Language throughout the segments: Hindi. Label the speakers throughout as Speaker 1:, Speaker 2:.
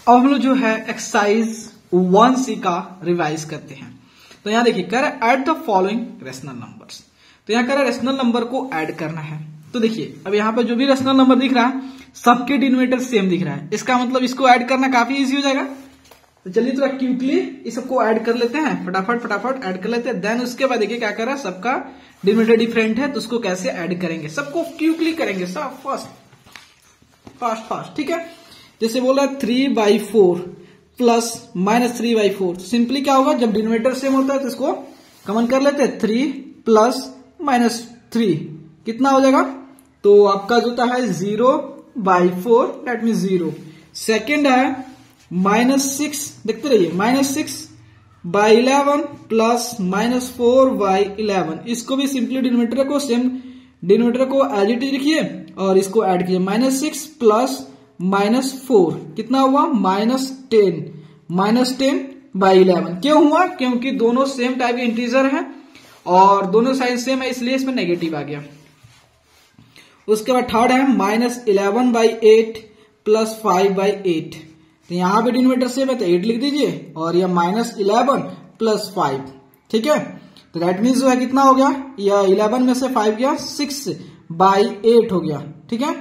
Speaker 1: अब हम लोग जो है एक्सरसाइज 1C का रिवाइज करते हैं। तो यहां देखिए कह रहा है add the following rational numbers. तो यहां कह रहा है रेशनल नंबर को ऐड करना है। तो देखिए अब यहाँ पे जो भी रेशनल नंबर दिख रहा है सबके डिनोमिनेटर सेम दिख रहा है, इसका मतलब इसको ऐड करना काफी इजी हो जाएगा। तो चलिए थोड़ा क्विकली इस सबको ऐड कर लेते हैं, फटाफट ऐड कर लेते हैं। देन उसके बाद देखिए क्या कर रहा है, सबका डिनोमिनेटर डिफरेंट है तो उसको कैसे ऐड करेंगे, सबको क्विकली करेंगे, सब फास्ट। ठीक है, जैसे बोला 3/4 प्लस -3/4। तो सिंपली क्या होगा, जब डिनोमिनेटर सेम होता है तो इसको कॉमन कर लेते हैं। 3 प्लस -3 कितना हो जाएगा, तो आपका जो होता है 0/4 दैट मीन 0। सेकेंड है -6, देखते रहिए -6/11 प्लस -4/11। इसको भी सिंपली डिनोमिनेटर को सेम डिनोमिनेटर को एज इट इज लिखिए और इसको ऐड कीजिए। -6 प्लस -4 कितना हुआ, -10/11। क्यों हुआ, क्योंकि दोनों सेम टाइप के इंटीजर हैं और दोनों साइड सेम है इसलिए इसमें नेगेटिव आ गया। उसके बाद थर्ड है -11/8 प्लस 5/8। तो यहां पे डिनोमिनेटर सेम है तो 8 लिख दीजिए और यह -11 प्लस 5। ठीक है, तो दैट मीन्स जो है कितना हो गया, यह 11 में से 5 गया 6/8 हो गया। ठीक है,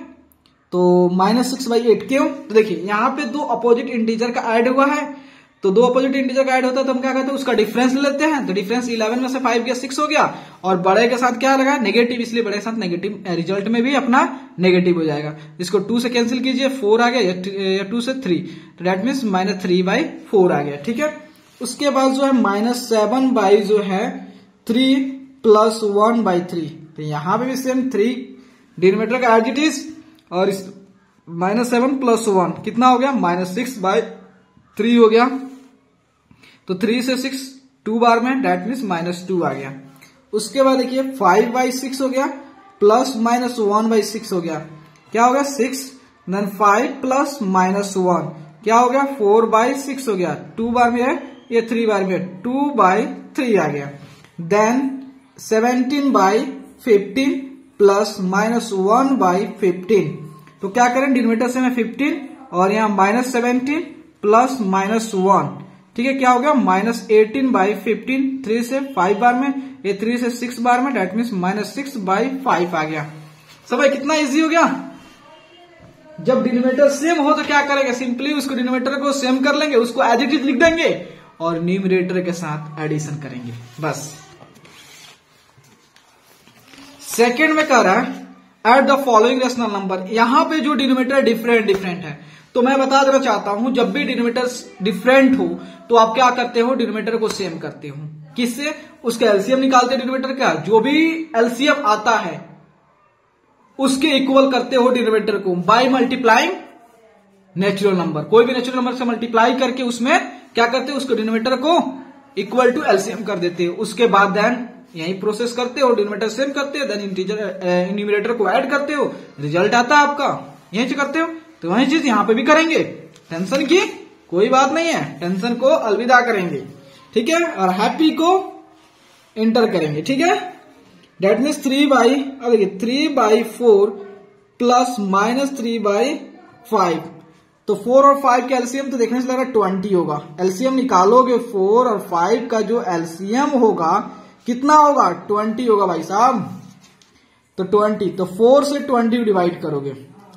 Speaker 1: तो -6/8 क्यों, तो देखिए यहाँ पे दो अपोजिट इंटीजर का ऐड हुआ है। तो दो अपोजिट इंटीजर का ऐड होता है तो हम क्या करते हैं, उसका डिफरेंस ले लेते हैं। तो डिफरेंस 11 में से 5 गया 6 हो गया और बड़े के साथ क्या लगा, नेगेटिव, इसलिए बड़े के साथ नेगेटिव, रिजल्ट में भी अपना नेगेटिव हो जाएगा। इसको 2 से कैंसिल कीजिए, 4 आ गया, या 2 से 3, तो दैट मीन्स -3/4 आ गया। ठीक है, उसके बाद जो है -7 जो है 3 प्लस 1/3। तो यहां पे भी सेम 3 डिनोमिनेटर का एज इट इज और इस -7 प्लस 1 कितना हो गया, -6/3 हो गया। तो 3 से 6 2 बार में दैट मीन्स -2 आ गया। उसके बाद देखिए 5/6 हो गया प्लस -1/6 हो गया, क्या हो गया 6, देन 5 प्लस -1 क्या हो गया 4/6 हो गया। 2 बार में है ये 3 बार में 2/3 आ गया। Then 17/15 plus -1/15। तो क्या करें, डिनोमिनेटर से में 15 और यहाँ -17 प्लस -1। ठीक है, क्या हो गया -18/15। 3 से 5 बार में, ये 3 से 6 बार में, डेट मीन्स -6/5 आ गया। सब भाई कितना इजी हो गया। जब डिनोमिनेटर सेम हो तो क्या करेंगे, सिंपली उसको डिनोमिनेटर को सेम कर लेंगे, उसको एज इट इज लिख देंगे और न्यूमरेटर के साथ एडिशन करेंगे बस। सेकेंड में कह रहा है add the following rational number. यहां पे जो डिनोमिनेटर डिफरेंट है, तो मैं बता देना चाहता हूं जब भी डिनोमिनेटर डिफरेंट हो तो आप क्या करते हो, डिनोमिनेटर को सेम करते हो। किससे, उसका एलसीएम निकालते हैं डिनोमिनेटर का, जो भी एलसीएम आता है उसके इक्वल करते हो डिनोमिनेटर को बाय मल्टीप्लाइंग नेचुरल नंबर। कोई भी नेचुरल नंबर से मल्टीप्लाई करके उसमें क्या करते हो, उसको डिनोमिनेटर को इक्वल टू एलसीएम कर देते हो। उसके बाद देन यही प्रोसेस करते हो, डिनोमिनेटर सेम करते हो, देन न्यूमरेटर को ऐड करते हो, रिजल्ट आता है आपका, यही करते हो। तो वही चीज यहां पे भी करेंगे, टेंशन की कोई बात नहीं है, टेंशन को अलविदा करेंगे। ठीक है, और हैप्पी को एंटर करेंगे। ठीक है, डेट मीन्स 3/4 प्लस -3/5। तो 4 और 5 का एलसीएम तो देखने से लग रहा है 20 होगा। एलसीएम निकालोगे 4 और 5 का जो एलसीएम होगा कितना होगा, 20 होगा भाई साहब। तो 20, तो 4 से 20 डिवाइड करोगे।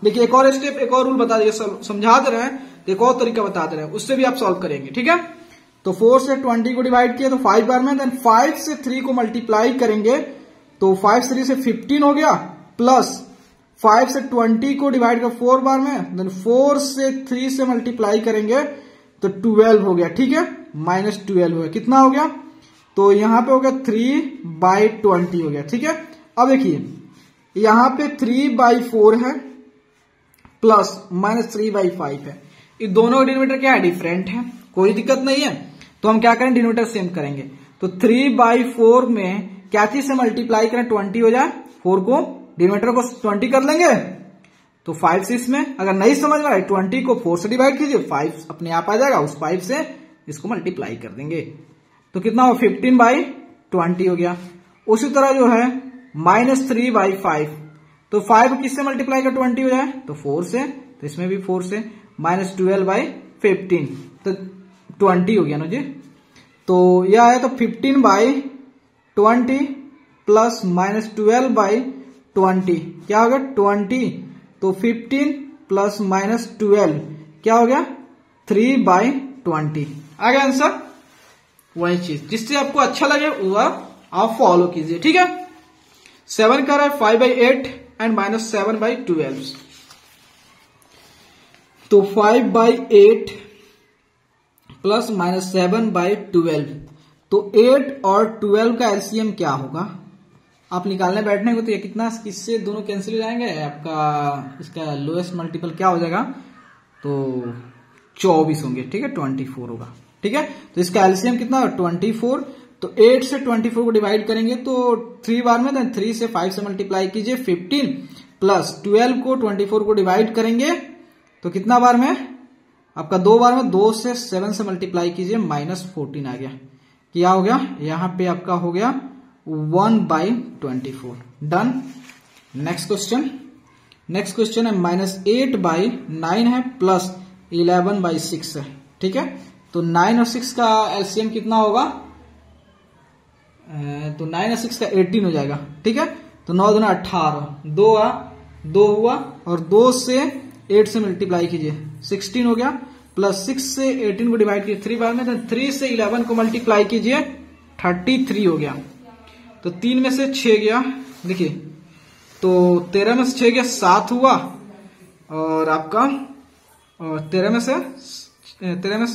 Speaker 1: देखिए एक और स्टेप, एक और रूल बता दिए, समझा दे रहे हैं, एक और तरीका बता दे रहे हैं, उससे भी आप सॉल्व करेंगे। ठीक है, तो 4 से 20 को डिवाइड किया तो 5 बार में, देन 5 से 3 को मल्टीप्लाई करेंगे तो 5 3 से 15 हो गया, प्लस 5 से 20 को डिवाइड कर 4 बार में, देन 4 से 3 से मल्टीप्लाई करेंगे तो 12 हो गया। ठीक है, -12 हो गया, कितना हो गया, तो यहां पे हो गया 3/20 हो गया। ठीक है, अब देखिए यहां पे 3/4 है प्लस -3/5 है, ये दोनों डिनोमिनेटर क्या है, डिफरेंट है, कोई दिक्कत नहीं है। तो हम क्या करें, डिनोमिनेटर सेम करेंगे। तो 3/4 में क्या चीज से मल्टीप्लाई करें, 20 हो जाए, 4 को डिनोमिनेटर को 20 कर लेंगे तो 5 से इसमें, अगर नहीं समझ में आए 20 को 4 से डिवाइड कीजिए, 5 अपने आप आ जाएगा, उस 5 से इसको मल्टीप्लाई कर देंगे तो कितना हो, 15/20 हो गया। उसी तरह जो है -3/5, तो 5 किससे मल्टीप्लाई कर 20 हो जाए, तो 4 से, तो इसमें भी 4 से, -12/5 15, तो 20 हो गया ना जी। तो यह आया तो 15/20 प्लस -12/20 क्या हो गया 20, तो 15 प्लस -12 क्या हो गया 3/20 आ गया आंसर। वही चीज जिससे आपको अच्छा लगे वह आप फॉलो कीजिए, ठीक है। 7 का रहा है 5/8 एंड -7/12, तो 5/8 प्लस -7/12, तो 8 और 12 का एलसीएम क्या होगा। आप निकालने बैठने को तो ये कितना, किससे दोनों कैंसिल हो जाएंगे, आपका इसका लोएस्ट मल्टीपल क्या हो जाएगा, तो 24 होंगे, ठीक है 24 होगा, ठीक है। तो इसका एलसीएम कितना 24, तो 8 से 24 को डिवाइड करेंगे तो 3 बार में, देन 3 से 5 से मल्टीप्लाई कीजिए 15 प्लस 12 को 24 को डिवाइड करेंगे तो कितना बार में, आपका 2 बार में, 2 से 7 से मल्टीप्लाई कीजिए -14 आ गया, क्या हो गया यहां पे आपका हो गया 1/24, डन। नेक्स्ट क्वेश्चन है -8/9 है प्लस 11/6 है, ठीक है। तो 9 और 6 का एलसीएम कितना होगा, तो 9 और 6 का 18 हो जाएगा, ठीक है। तो 9 दूना 18, 2 हुआ और 2 से 8 से मल्टीप्लाई कीजिए 16 हो गया, प्लस 6 से 18 को डिवाइड कीजिए 3 बार में, तो 3 से 11 को मल्टीप्लाई कीजिए 33 हो गया, तो 3 में से 6 गया, देखिए तो 13 में से 6 गया 7 हुआ, और आपका 13 में से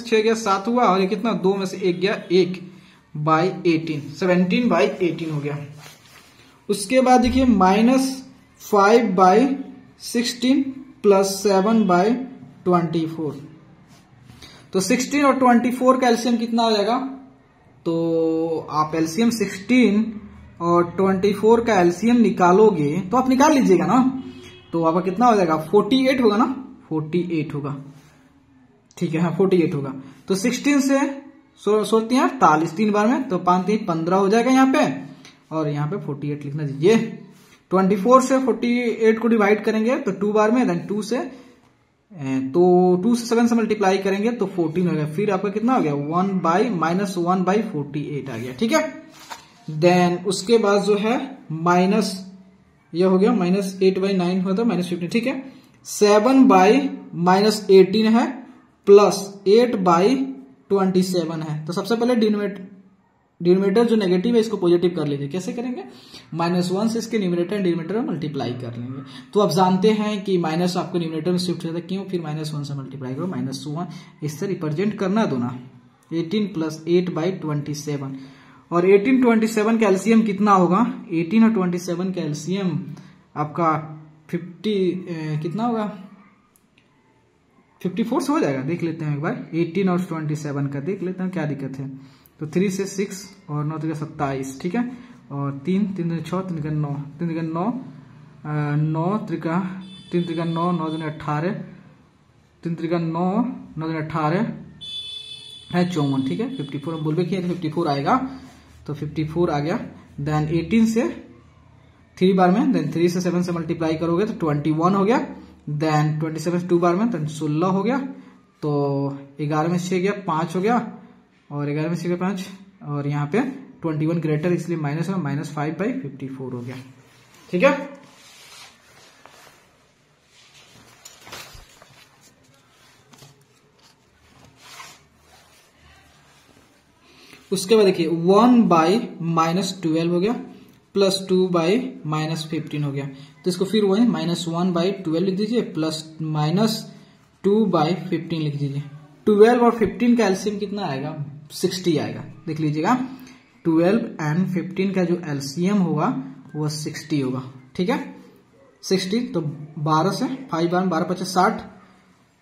Speaker 1: 6 गया 7 हुआ, और ये कितना 2 में से 1 गया 1/18, 17/18 हो गया। उसके बाद देखिए -5/16 प्लस 7/24, तो 16 और 24 का एलसीएम कितना हो जाएगा, तो आप एलसीएम 16 और 24 का एलसीएम निकालोगे तो आप निकाल लीजिएगा ना, तो आपका कितना हो जाएगा 48 होगा ना, 48 होगा, ठीक है, हाँ 48 होगा। तो 16 से 48 3 बार में, तो 5 3 15 हो जाएगा यहाँ पे, और यहाँ पे 48 लिखना दीजिए। 24 से 48 को डिवाइड करेंगे तो 2 बार में, देन 2 से 7 से मल्टीप्लाई करेंगे तो 14 हो गया, फिर आपका कितना हो गया 1/-1/48 आ गया, ठीक है। देन उसके बाद जो है यह हो गया -8/9 हुआ था -15, ठीक है। 7/-18 है प्लस 8/27 है, तो सबसे पहले डिनोमिनेटर जो नेगेटिव है इसको पॉजिटिव कर लीजिए। कैसे करेंगे, -1 से इसके न्यूमरेटर एंड डिनोमिनेटर में मल्टीप्लाई कर लेंगे। तो आप जानते हैं कि माइनस आपको न्यूमरेटर में शिफ्ट होता है, क्यों, फिर -1 से मल्टीप्लाई करो, -1 इससे रिप्रेजेंट करना दो ना, 18 प्लस 8/27, और 18 27 का एलसीएम कितना होगा, 18 और 27 का एलसीएम आपका 50 कितना होगा, 54 से हो जाएगा, देख लेते हैं एक बार। 18 और 27 का देख लेते हैं क्या दिक्कत है, तो 3 से 6 और 9 3 27, ठीक है, और 3 3 6 3 9 3 9 9 3 3 9 9 18 3 9 9 18 है 54, ठीक है। 54 बोलबे किया 54 आएगा, तो 54 आ गया। देन 18 से 3 बार में, देन 3 से 7 से मल्टीप्लाई करोगे तो 21 हो गया, देन 27 2 बार में, देन 16 हो गया, तो 11 में 6 गया 5 हो गया, और 11 में 6 गया 5, और यहाँ पे 21 ग्रेटर इसलिए माइनस है, -5/54 हो गया, ठीक है। उसके बाद देखिए 1/-12 हो गया प्लस 2/-15 हो गया, तो इसको फिर वही -1/12 लिख दीजिए प्लस -2/15 लिख दीजिए। 12 और 15 का एलसीएम कितना आएगा, 60 आएगा, देख लीजिएगा 12 एंड 15 का जो एलसीएम होगा वो 60 होगा, ठीक है 60। तो 12 से 5 बार 12 5 60,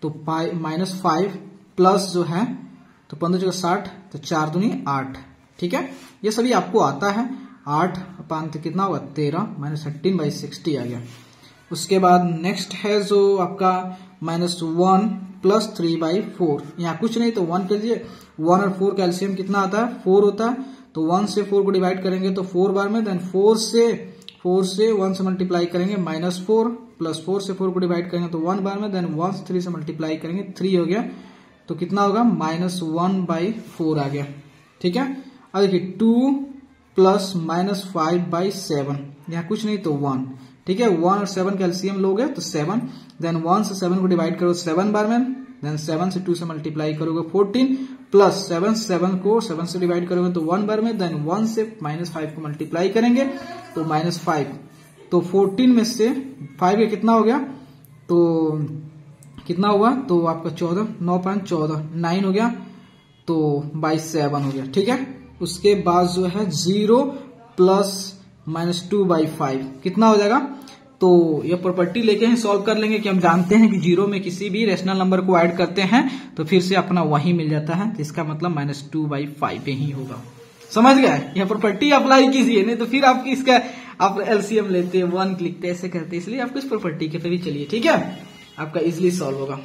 Speaker 1: तो -5 प्लस जो है तो 15 60, तो 4 दूनी 8, ठीक है। ये सभी आपको आता है, 8 5 कितना होगा 13, -18/60 आ गया। उसके बाद नेक्स्ट है जो आपका -1 प्लस 3/4, यहाँ कुछ नहीं तो 1 कर लीजिए। 1 और 4 का एलसीएम कितना आता है 4 होता है, तो 1 से 4 को डिवाइड करेंगे तो 4 बार में, देन 4 से 1 से मल्टीप्लाई करेंगे -4 प्लस 4 से 4 को डिवाइड करेंगे तो 1 बार में, देन 1 से 3 से मल्टीप्लाई करेंगे 3 हो गया, तो कितना होगा -1/4 आ गया। ठीक है, अब देखिए 2 प्लस -5/7, यहाँ कुछ नहीं तो 1। ठीक है, 1 और 7 का एलसीएम लोगे तो 7, देन 1 से 7 को डिवाइड करो 7 बार में, देन 7 से 2 से मल्टीप्लाई करोगे 14, प्लस 7 को 7 से डिवाइड करोगे तो 1 बार में, देन 1 से -5 को मल्टीप्लाई करेंगे तो -5, तो 14 में से 5 का कितना हो गया, तो कितना हुआ, तो आपका 14, 9.14, 9 हो गया, तो बाई 7 हो गया। ठीक है, उसके बाद जो है 0 प्लस -2/5 कितना हो जाएगा, तो ये प्रॉपर्टी लेके हैं सॉल्व कर लेंगे कि हम जानते हैं कि 0 में किसी भी रेशनल नंबर को ऐड करते हैं तो फिर से अपना वही मिल जाता है, जिसका मतलब -2/5 ही होगा। समझ गया, यह प्रॉपर्टी अप्लाई कीजिए, नहीं तो फिर आप इसका आप एलसीएम लेते हैं 1 लिखते ऐसे करते, इसलिए आपको इस प्रॉपर्टी के पे भी चलिए। ठीक है, आपका इजिली सॉल्व होगा।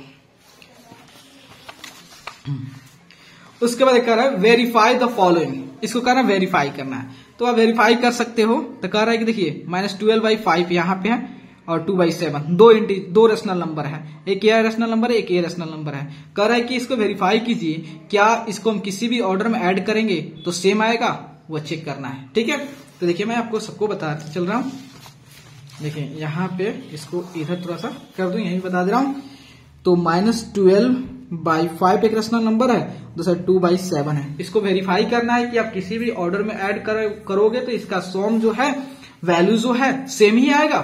Speaker 1: उसके बाद कह रहा है वेरीफाई द फॉलोइंग, इसको कह रहा है वेरीफाई करना है, तो आप वेरीफाई कर सकते हो। तो कह रहा है कि देखिए -12/5 यहाँ पे है और 2/7, दो रेशनल नंबर है, एक ये रेशनल नंबर है, एक ये रेशनल नंबर है। कह रहा है कि इसको वेरीफाई कीजिए, क्या इसको हम किसी भी ऑर्डर में ऐड करेंगे तो सेम आएगा, वो चेक करना है। ठीक है, तो देखिए मैं आपको सबको बताते चल रहा हूँ। देखिए यहाँ पे इसको इधर थोड़ा सा कर दूं, यही बता दे रहा हूं। तो -12/5 एक रेशनल नंबर है, दूसरा 2/7 है। इसको वेरीफाई करना है कि आप किसी भी ऑर्डर में ऐड करोगे तो इसका सम जो है वैल्यू जो है सेम ही आएगा,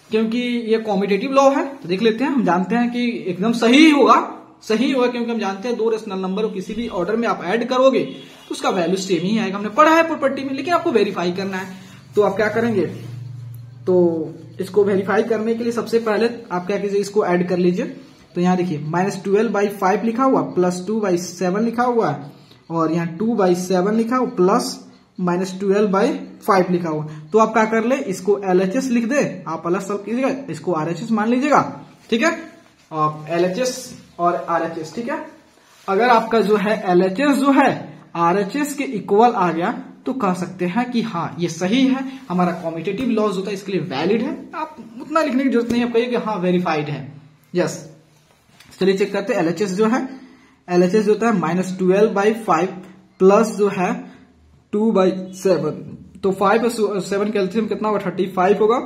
Speaker 1: क्योंकि ये कॉम्पिटेटिव लॉ है। तो देख लेते हैं, हम जानते हैं कि एकदम सही होगा, क्योंकि हम जानते हैं दो रेशनल नंबर को किसी भी ऑर्डर में आप ऐड करोगे तो उसका वैल्यू सेम ही आएगा, हमने पढ़ा है प्रॉपर्टी में, लेकिन आपको वेरीफाई करना है। तो आप क्या करेंगे, तो इसको वेरीफाई करने के लिए सबसे पहले आप क्या कीजिए, इसको ऐड कर लीजिए। तो यहाँ देखिए -12/5 लिखा हुआ प्लस 2/7 लिखा हुआ है, और यहाँ 2/7 लिखा हुआ प्लस -12/5 लिखा हुआ। तो आप क्या कर ले, इसको LHS लिख दे, आप अलग सब कीजिएगा, इसको RHS मान लीजिएगा। ठीक है, आप LHS और RHS। ठीक है, अगर आपका जो है LHS जो है RHS के इक्वल आ गया तो कह सकते हैं कि हाँ ये सही है, हमारा कॉम्पिटेटिव लॉज होता है इसके लिए वैलिड है। आप उतना लिखने की जरूरत नहीं है, आप कहिए कि हाँ वेरीफाइड है। यस, चलिए चेक करते हैं। LHS जो है, LHS होता है -12/5 प्लस जो है 2/7, तो 5 और 7 का एलसीएम कितना होगा, 35 होगा,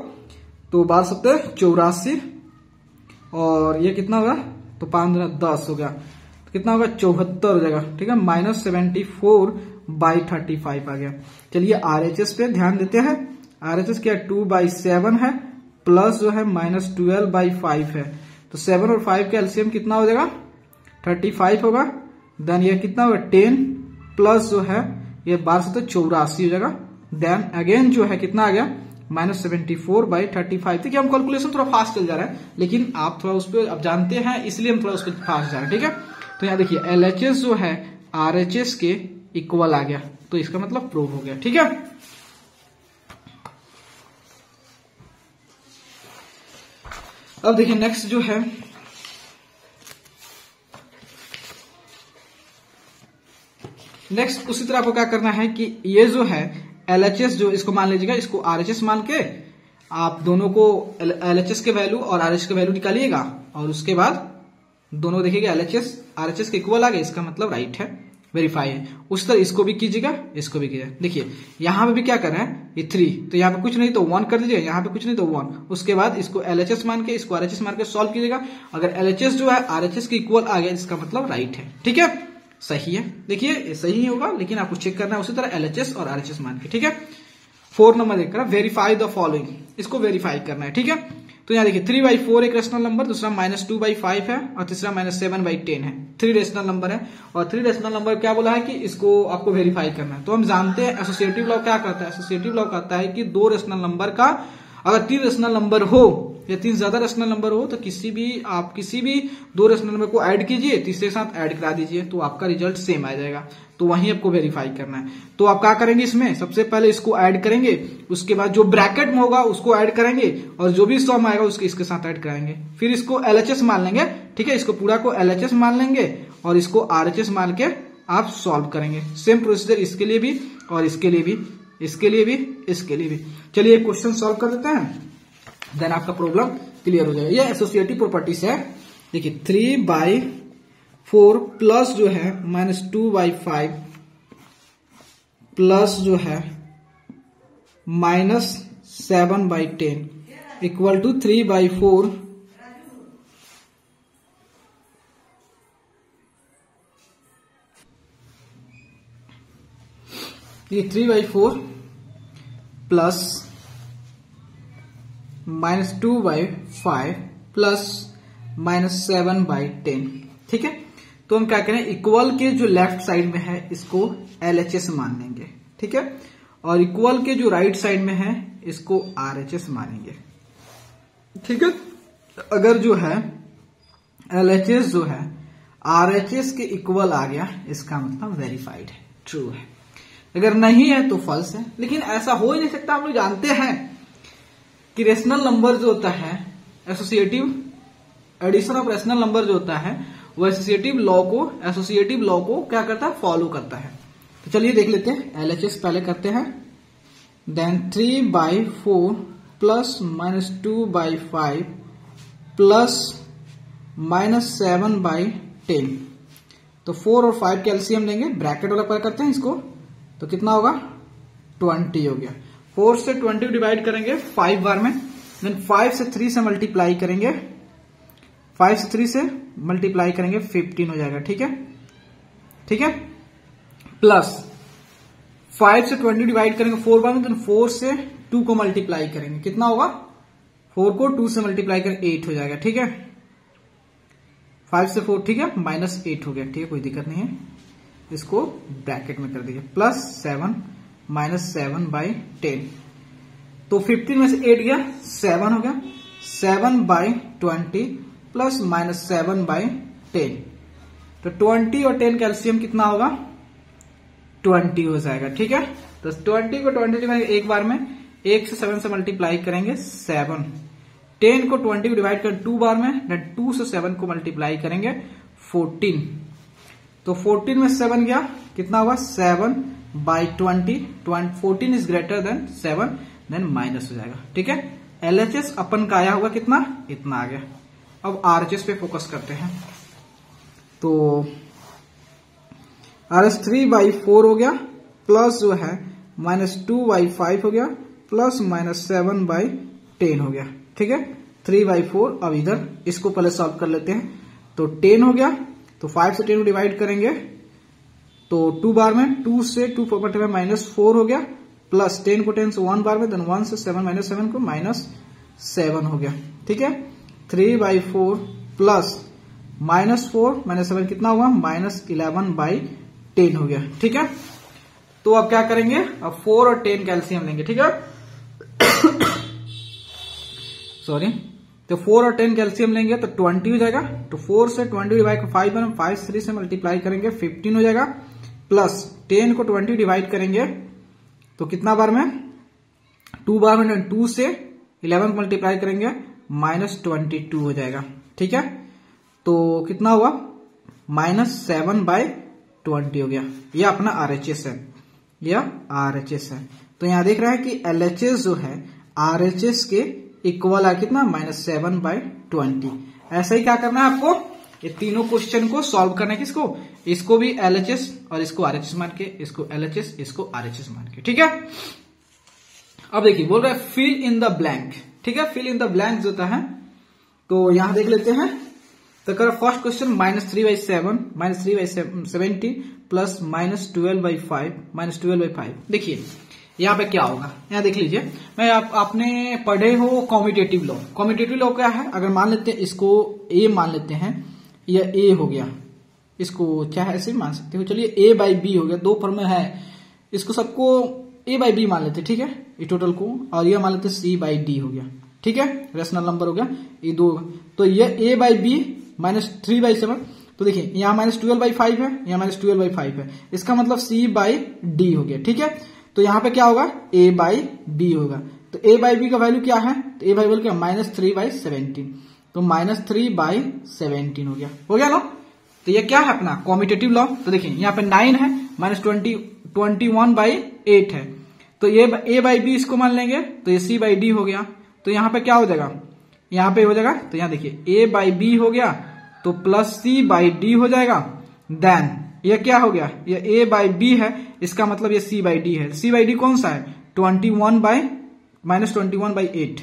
Speaker 1: तो 12/7 = 84, और ये कितना होगा, तो 5×10 हो गया, तो कितना होगा 74 हो जाएगा। ठीक है, -74/35 आ गया। चलिए RHS पे ध्यान देते हैं। RHS क्या 2/7 है, प्लस जो है -12/5 है, तो 7 और 5 का एलसीएम कितना हो जाएगा, 35 होगा। देन ये कितना होगा 10 प्लस जो है ये 12/84 हो जाएगा। देन अगेन जो है कितना आ गया, -74/35। देखिए हम कैलकुलेशन थोड़ा फास्ट चल जा रहा है, लेकिन आप थोड़ा उस पर अब जानते हैं, इसलिए हम थोड़ा उस पर फास्ट जा रहे हैं। ठीक है, तो यहाँ देखिए LHS जो है RHS के इक्वल आ गया, तो इसका मतलब प्रूव हो गया। ठीक है, अब देखिए नेक्स्ट जो है नेक्स्ट उसी तरह आपको क्या करना है कि ये जो है LHS जो इसको मान लीजिएगा, इसको RHS मान के आप दोनों को LHS के वैल्यू और RHS के वैल्यू निकालिएगा, और उसके बाद दोनों देखिएगा LHS RHS के इक्वल आ गए, इसका मतलब राइट है, वेरीफाई है। उस तरह इसको भी कीजिएगा, इसको भी कीजिएगा। देखिए यहाँ पे भी क्या कर रहे हैं, ये 3, तो यहाँ पे कुछ नहीं तो 1 कर दीजिए, यहाँ पे कुछ नहीं तो 1। उसके बाद इसको LHS मान के, इसको RHS मान के सॉल्व कीजिएगा। अगर LHS जो है RHS के इक्वल आ गया, इसका मतलब राइट है। ठीक है, सही है। देखिए सही होगा, लेकिन आपको चेक करना है उसी तरह LHS और RHS मान के। ठीक है, 4 नंबर देखकर वेरीफाई द फॉलोइंग, इसको वेरीफाई करना है। ठीक है, तो यहाँ देखिए 3/4 एक रेशनल नंबर, दूसरा -2/5 है, और तीसरा -7/10 है। 3 रेशनल नंबर है, और 3 रेशनल नंबर क्या बोला है कि इसको आपको वेरीफाई करना है। तो हम जानते हैं एसोसिएटिव लॉ क्या कहता है, एसोसिएटिव लॉ कहता है कि 2 रेशनल नंबर का अगर 3 रेशनल नंबर हो या 3 ज्यादा रेशनल नंबर हो, तो किसी भी 2 रेशनल नंबर को ऐड कीजिए, तीसरे साथ ऐड करा दीजिए, तो आपका रिजल्ट सेम आ जाएगा। तो वहीं आपको वेरीफाई करना है। तो आप क्या करेंगे, इसमें सबसे पहले इसको ऐड करेंगे, उसके बाद जो ब्रैकेट में होगा उसको ऐड करेंगे, और जो भी सम आएगा उसके इसके साथ ऐड कराएंगे। फिर इसको LHS मान लेंगे। ठीक है, इसको पूरा को LHS मान लेंगे और इसको RHS मान के आप सॉल्व करेंगे। सेम प्रोसीजर इसके लिए भी, और इसके लिए भी, इसके लिए भी, इसके लिए भी। चलिए एक क्वेश्चन सॉल्व कर देते हैं, देन आपका प्रॉब्लम क्लियर हो जाएगा। ये एसोसिएटिव प्रॉपर्टी से है। देखिए 3/4 4 प्लस जो है -2/5 प्लस जो है -7/10 इक्वल टू 3/4 ये 3/4 प्लस -2/5 प्लस -7/10। ठीक है, तो हम क्या करें, इक्वल के जो लेफ्ट साइड में है इसको LHS मान लेंगे। ठीक है, और इक्वल के जो राइट साइड में है इसको RHS मानेंगे। ठीक है, अगर जो है LHS जो है RHS के इक्वल आ गया इसका मतलब वेरीफाइड है, ट्रू है। अगर नहीं है तो फॉल्स है। लेकिन ऐसा हो ही नहीं सकता, हम लोग जानते हैं कि रेशनल नंबर जो होता है, associative addition of rational number जो होता है वो एसोसिएटिव लॉ को क्या करता है, फॉलो करता है। तो चलिए देख लेते हैं। LHS पहले करते हैं, देन 3/4 प्लस -2/5 प्लस -7/10। तो 4 और 5 के एलसीएम लेंगे, ब्रैकेट वाला पर करते हैं इसको, तो कितना होगा 20 हो गया। 4 से 20 डिवाइड करेंगे 5 बार में, देन 5 से 3 से मल्टीप्लाई करेंगे, 5 से 3 से मल्टीप्लाई करेंगे 15 हो जाएगा। ठीक है, ठीक है, प्लस 5 से 20 डिवाइड करेंगे 4 बार में, देन 4 से 2 को मल्टीप्लाई करेंगे, कितना होगा 4 को 2 से मल्टीप्लाई करें 8 हो जाएगा। ठीक है, 5 से 4, ठीक है, -8 हो गया। ठीक है, कोई दिक्कत नहीं है, इसको ब्रैकेट में कर दीजिए, प्लस 7 -7/10। तो 15 में से 8 गया, 7 हो गया, 7/20 प्लस -7/10। तो 20 और 10 का एलसीएम कितना होगा 20 हो जाएगा। ठीक है, तो 20 को 20 डिवाइड एक बार में, 1 से 7 से मल्टीप्लाई करेंगे 7, 10 को 20 को डिवाइड कर 2 बार में, 2 से 7 को मल्टीप्लाई करेंगे 14। तो 14 में 7 गया, कितना होगा 7/20, 14 is greater than 7, then minus हो जाएगा। ठीक है, LHS अपन का आया होगा कितना, इतना आ गया। अब RHS पे फोकस करते हैं, तो RHS 3/4 हो गया, प्लस जो है -2/5 हो गया, प्लस -7/10 हो गया। ठीक है, 3/4। अब इधर इसको पहले सॉल्व कर लेते हैं, तो 10 हो गया, तो 5 से 10 को डिवाइड करेंगे तो 2 बार में, 2 से 2 बटे में -4 हो गया, प्लस 10 को 10 से 1 बार में, देन 1 से 7 -7 को -7 हो गया। ठीक है, 3/4 प्लस -4 -7 कितना हुआ -11/10 हो गया। ठीक है, तो अब क्या करेंगे, अब 4 और 10 का एलसीएम लेंगे। ठीक है, सॉरी, तो 4 और 10 का एलसीएम लेंगे तो 20 हो जाएगा। तो 4 से 20 डिवाइड 5 बार, 5 से 3 से मल्टीप्लाई करेंगे 15 हो जाएगा, प्लस 10 को 20 डिवाइड करेंगे तो कितना बार में, 2 बार में, 2 से 11 को मल्टीप्लाई करेंगे -22 हो जाएगा। ठीक है, तो कितना हुआ -7/20 हो गया। यह अपना RHS है, यह RHS है। तो यहां देख रहा है कि LHS जो है RHS के इक्वल है कितना, -7/20। ऐसा ही क्या करना है आपको, ये तीनों क्वेश्चन को सॉल्व करना है। किसको, इसको भी LHS और इसको RHS मान के, इसको LHS इसको RHS मान के। ठीक है, अब देखिए बोल रहा है फिल इन द ब्लैंक। ठीक है, फिल इन द ब्लैंक जो होता है, तो यहां देख लेते हैं। तो कर फर्स्ट क्वेश्चन -3/70 प्लस -12/5 देखिए यहाँ पे क्या होगा, यहाँ देख लीजिए। मैं आपने पढ़े हो कॉम्यूटेटिव लॉ। कॉम्यूटेटिव लॉ क्या है, अगर मान लेते हैं इसको A मान लेते हैं, यह A हो गया, इसको चाहे ऐसे भी मान सकते हो, चलिए A/B हो गया, 2 फॉर्म है, इसको सबको A/B मान लेते हैं। ठीक है, ये टोटल को, और यह मान लेते हैं C/D हो गया। ठीक है, रेशनल नंबर हो गया, ये 2। तो यह A/B -3/7, तो देखिए यहाँ -12/5 है, यहाँ -12/5 है, इसका मतलब C/D हो गया। ठीक है, तो यहां पे क्या होगा A/B होगा। तो A/B का वैल्यू क्या है, तो A/B क्या -3/17, तो -3/17 हो गया ना। तो ये क्या है अपना कॉम्यूटेटिव लॉ। तो देखिए यहाँ पे 9 है, -21/8 है, तो ये A/B इसको मान लेंगे, तो ये C/D हो गया। तो यहाँ पे क्या हो जाएगा, यहाँ पे हो जाएगा, तो यहाँ देखिए A/B हो गया तो प्लस सी बाई डी हो जाएगा। देन ये क्या हो गया, ये ए बाई बी है, इसका मतलब ये सी बाई डी है। सी बाई डी कौन सा है, -21/8,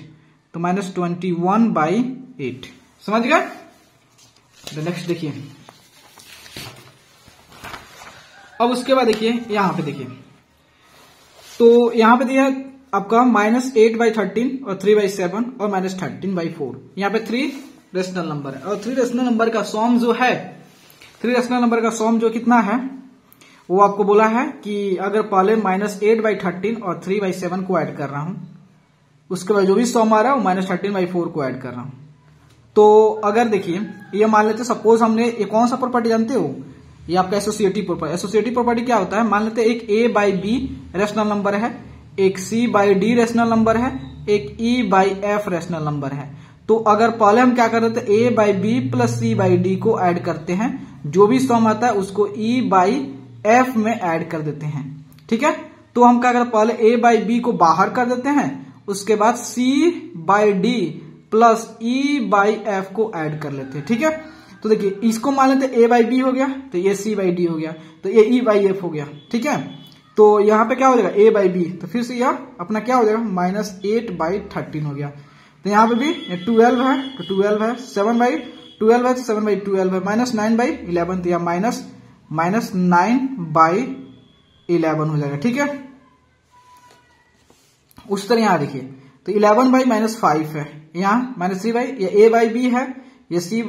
Speaker 1: तो -21/8। समझ गया। नेक्स्ट देखिए, अब उसके बाद देखिए यहां पे देखिए, तो यहां पे दिया आपका -8/13 और 3/7 और -13/4। यहाँ पे 3 रेशनल नंबर है और 3 रेशनल नंबर का सॉम जो है, 3 रेशनल नंबर का सॉम जो कितना है वो आपको बोला है कि अगर पहले -8/13 और 3/7 को ऐड कर रहा हूं, उसके बाद जो भी सॉम आ रहा है वो -13/4 को ऐड कर रहा हूं। तो अगर देखिए ये मान लेते सपोज हमने ये कौन सा प्रॉपर्टी जानते हो, ये आपका एसोसिएटिव प्रॉपर्टी। एसोसिएटिव प्रॉपर्टी क्या होता है, मान लेते एक A by B rational number है, एक C by D rational number है, एक E by F rational number है। तो अगर पहले हम क्या कर देते हैं, A by B plus C by D को ऐड करते हैं, जो भी सम आता है उसको ई बाई एफ में ऐड कर देते हैं। ठीक है, तो हम क्या करते, पहले ए बाई बी को बाहर कर देते हैं, उसके बाद C by D plus E by F को ऐड कर लेते हैं। ठीक है, तो देखिए इसको मान लेते ए बाई बी हो गया, तो ये सी बाई डी हो गया, तो ये ई बाई एफ हो गया। ठीक है, तो यहां पे क्या हो जाएगा ए बाई बी, तो फिर से यह अपना क्या हो जाएगा -8/13 हो गया। तो यहां पे भी 12 है तो 12 है, 7/12 है तो 7/12 है, -9/11 तो यह -9/11 हो जाएगा। ठीक है, उस तरह यहां देखिए तो 11/-5 है, यहाँ -3/, ये ए बाई बी है, ये सी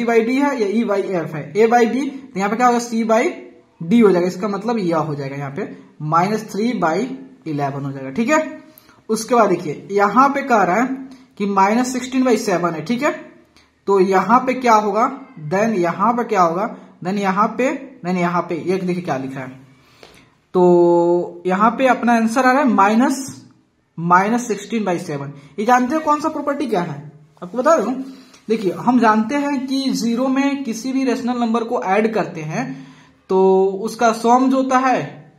Speaker 1: बाई डी है, ये ई बाई एफ है। ए बाई बी तो यहाँ पे क्या होगा, सी बाई डी हो जाएगा, इसका मतलब यह हो जाएगा यहाँ पे -3/11 हो जाएगा। ठीक है, उसके बाद देखिए यहां पे कह रहा है कि -16/7 है। ठीक है, तो यहां पे क्या होगा, देन यहां पे क्या होगा, देन यहां पे ये देखिए क्या लिखा है, तो यहां पे अपना आंसर आ रहा है -16/7। ये जानते हो कौन सा प्रॉपर्टी क्या है, आपको बता दूं। देखिए हम जानते हैं कि जीरो में किसी भी रेशनल नंबर को ऐड करते हैं तो उसका सॉम जो होता है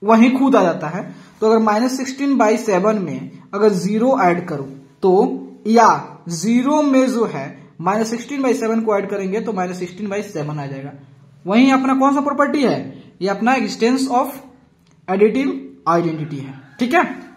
Speaker 1: वही खुद आ जाता है। तो अगर -16/7 में अगर जीरो ऐड करूं तो, या जीरो में जो है -16/7 को ऐड करेंगे तो -16/7 आ जाएगा। वही अपना कौन सा प्रॉपर्टी है, ये अपना एक्सटेंस ऑफ एडिटिव आइडेंटिटी है। ठीक है,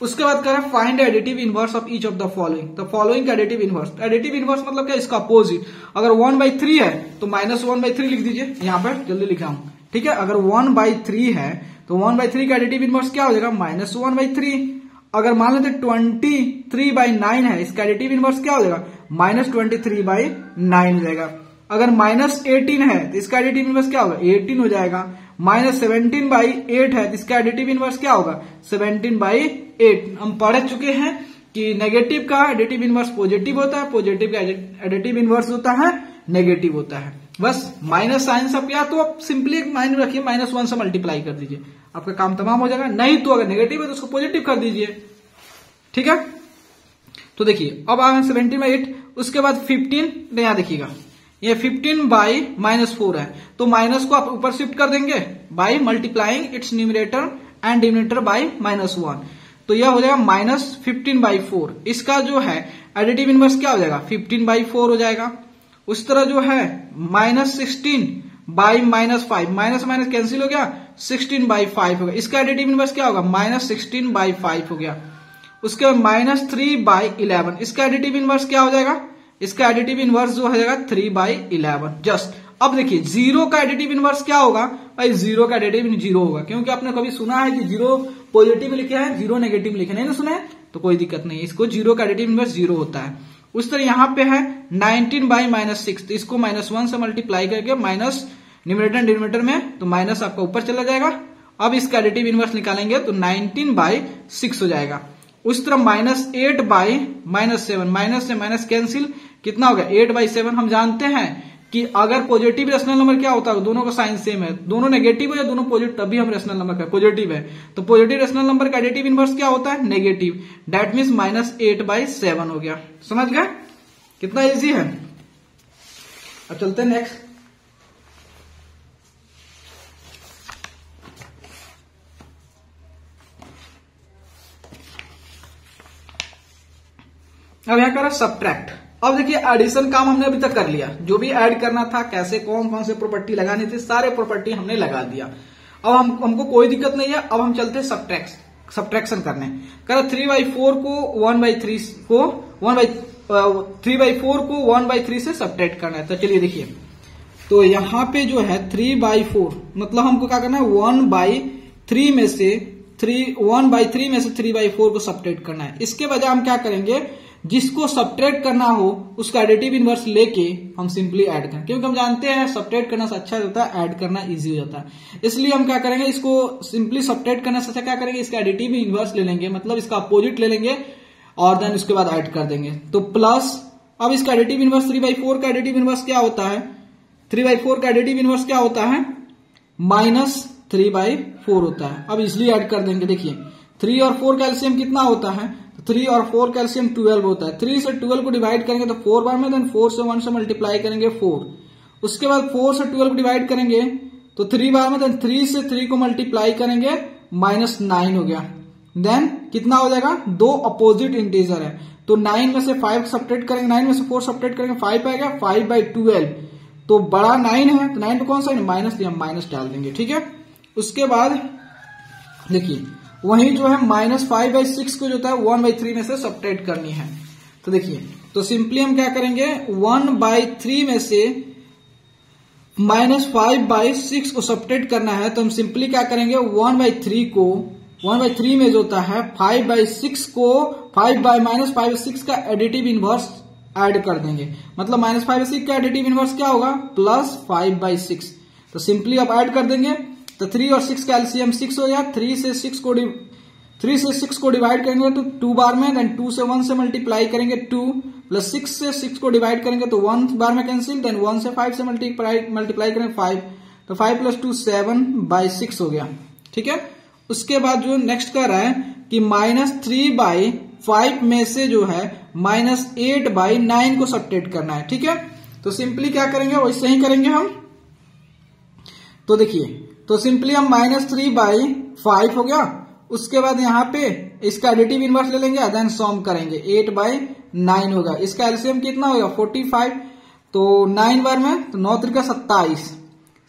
Speaker 1: उसके बाद करें find additive inverse of each of the following. तो फॉलोइंग का एडिटिव इनवर्स, एडिटिव इनवर्स मतलब क्या, इसका अपोजिट। अगर 1/3 है तो -1/3 लिख दीजिए, यहां पर जल्दी लिखा हूं। ठीक है, अगर 1/3 है तो 1/3 का एडिटिव इनवर्स क्या हो जाएगा, -1/3। अगर मान लेते 23/9 है, इसका एडिटिव इनवर्स क्या हो जाएगा, -23/9 हो जाएगा। अगर -18 है तो इसका एडिटिव इनवर्स क्या होगा, 18 हो जाएगा। -17/8 है तो इसका एडिटिव इनवर्स क्या होगा, 17/8। हम पढ़ चुके हैं कि नेगेटिव का एडिटिव इनवर्स पॉजिटिव होता है, पॉजिटिव का एडिटिव इनवर्स होता है नेगेटिव होता है। बस माइनस साइन सब, या तो आप सिंपली एक माइनस रखिए, -1 से मल्टीप्लाई कर दीजिए, आपका काम तमाम हो जाएगा। नहीं तो अगर नेगेटिव है तो उसको पॉजिटिव कर दीजिए। ठीक है, तो देखिए अब आ गए 17/8। उसके बाद 15, यहां देखिएगा ये 15/-4 है, तो माइनस को आप ऊपर शिफ्ट कर देंगे by multiplying it's numerator and denominator by -1, तो यह हो जाएगा -15/4। इसका जो है एडिटिव इनवर्स क्या हो जाएगा, 15/4 हो जाएगा। उस तरह जो है -16/-5, माइनस माइनस कैंसिल हो गया, 16/5 हो गया। इसका एडिटिव इनवर्स क्या होगा, -16/5 हो गया। उसके बाद -3/11, इसका एडिटिव इनवर्स क्या हो जाएगा, इसका एडिटिव इनवर्स जो हो जाएगा 3/11 जस्ट। अब देखिए जीरो का एडिटिव इनवर्स क्या होगा, भाई जीरो का एडिटिव जीरो होगा, क्योंकि आपने कभी सुना है कि जीरो पॉजिटिव लिखे हैं, जीरो नेगेटिव लिखे नहीं ना सुना है, तो कोई दिक्कत नहीं, इसको जीरो का एडिटिव इनवर्स जीरो होता है। उस तरह यहां पे है 19/-6, तो इसको -1 से मल्टीप्लाई करके माइनस न्यूमरेटर डिनोमिनेटर में, तो माइनस आपका ऊपर चला जाएगा। अब इसका एडिटिव इनवर्स निकालेंगे तो 19/6 हो जाएगा। उस तरह -8/-7, माइनस से माइनस कैंसिल, कितना हो गया 8/7। हम जानते हैं कि अगर पॉजिटिव रेशनल नंबर क्या होता है, दोनों का साइन सेम है, दोनों नेगेटिव है या दोनों पॉजिटिव, तभी हम रेशनल नंबर का पॉजिटिव है, तो पॉजिटिव रेशनल नंबर का एडिटिव इनवर्स क्या होता है, नेगेटिव। दैट मीन्स -8/7 हो गया। समझ गए, कितना इजी है। अब चलते हैं नेक्स्ट। अब यहां करा सब्ट्रैक्ट। अब देखिए एडिशन काम हमने अभी तक कर लिया, जो भी ऐड करना था, कैसे कौन कौन से प्रॉपर्टी लगानी थी, सारे प्रॉपर्टी हमने लगा दिया। अब हमको कोई दिक्कत नहीं है। अब हम चलते सब्ट्रैक्शन करने। कह 3/4 को 1/3 को 3/4 को 1/3 से सब्ट्रैक्ट करना है। तो चलिए देखिए, तो यहां पे जो है 3/4 मतलब हमको क्या करना है 1/3 में से 3/4 को सब्ट्रैक्ट करना है। इसके बजाय हम क्या करेंगे, जिसको सब्ट्रैक्ट करना हो उसका एडिटिव इनवर्स लेके हम सिंपली ऐड करें, क्योंकि हम जानते हैं सब्ट्रैक्ट करना से अच्छा होता है, ऐड करना इजी हो जाता है। इसलिए हम क्या करेंगे, इसको सिंपली सब्ट्रैक्ट करने से अच्छा क्या करेंगे, इसका एडिटिव इनवर्स ले लेंगे, मतलब इसका अपोजिट ले लेंगे और देन उसके बाद ऐड कर देंगे। तो प्लस, अब इसका एडिटिव इनवर्स 3/4 का एडिटिव इनवर्स क्या होता है, 3/4 का एडिटिव इनवर्स क्या होता है, -3/4 होता है। अब इसलिए ऐड कर देंगे। देखिए 3 और 4 का एलसीएम कितना होता है, 3 और 4 का एलसीएम 12 होता है। 3 से 12 को डिवाइड करेंगे तो 4 बार में, देन 4 से 1 से मल्टीप्लाई करेंगे 4। उसके बाद 4 से 12 को डिवाइड करेंगे तो 3 बार में, देन 3 से 3 को मल्टीप्लाई करेंगे -9 हो गया। देन कितना हो जाएगा, 2 अपोजिट इंटीजर है तो 9 में से 5 सब्ट्रैक्ट करेंगे, 9 में से 4 सब्ट्रैक्ट करेंगे, 5 आएगा, 5/12 तो बड़ा 9 है तो 9 पे कौन सा माइनस दिया, माइनस डाल देंगे। ठीक है, उसके बाद देखिए वही जो है -5/6 को जो होता है 1/3 में से सब्ट्रैक्ट करनी है। तो देखिए, तो सिंपली हम क्या करेंगे, 1/3 में से -5/6 को सब्ट्रैक्ट करना है तो हम सिंपली क्या करेंगे, 1/3 में जो होता है 5/6 को -5/6 का एडिटिव इनवर्स ऐड कर देंगे, मतलब -5/6 का एडिटिव इनवर्स क्या होगा, +5/6। तो सिंपली अब ऐड कर देंगे तो 3 और 6 का एलसीएम 6 हो गया। 3 से 6 को डिवाइड करेंगे तो 2 बार में, देन 2 से 1 से मल्टीप्लाई करेंगे 2, प्लस 6 से 6 को डिवाइड करेंगे तो 1 बार में कैंसिल, देन 1 से 5 से मल्टीप्लाई करेंगे 5, तो 5 + 2 7/6 हो गया। ठीक है, उसके बाद जो नेक्स्ट कर रहा है कि -3/5 में से जो है -8/9 को सब्ट्रैक्ट करना है। ठीक है, तो सिंपली क्या करेंगे, वैसे ही करेंगे हम। तो देखिए, तो सिंपली हम -3/5 हो गया। उसके बाद यहाँ पे इसका एडिटिव इनवर्स ले लेंगे, देन सॉम करेंगे, 8/9 होगा। इसका एलसीएम कितना होगा, 45, तो 9 बार में तो 9 × 3 =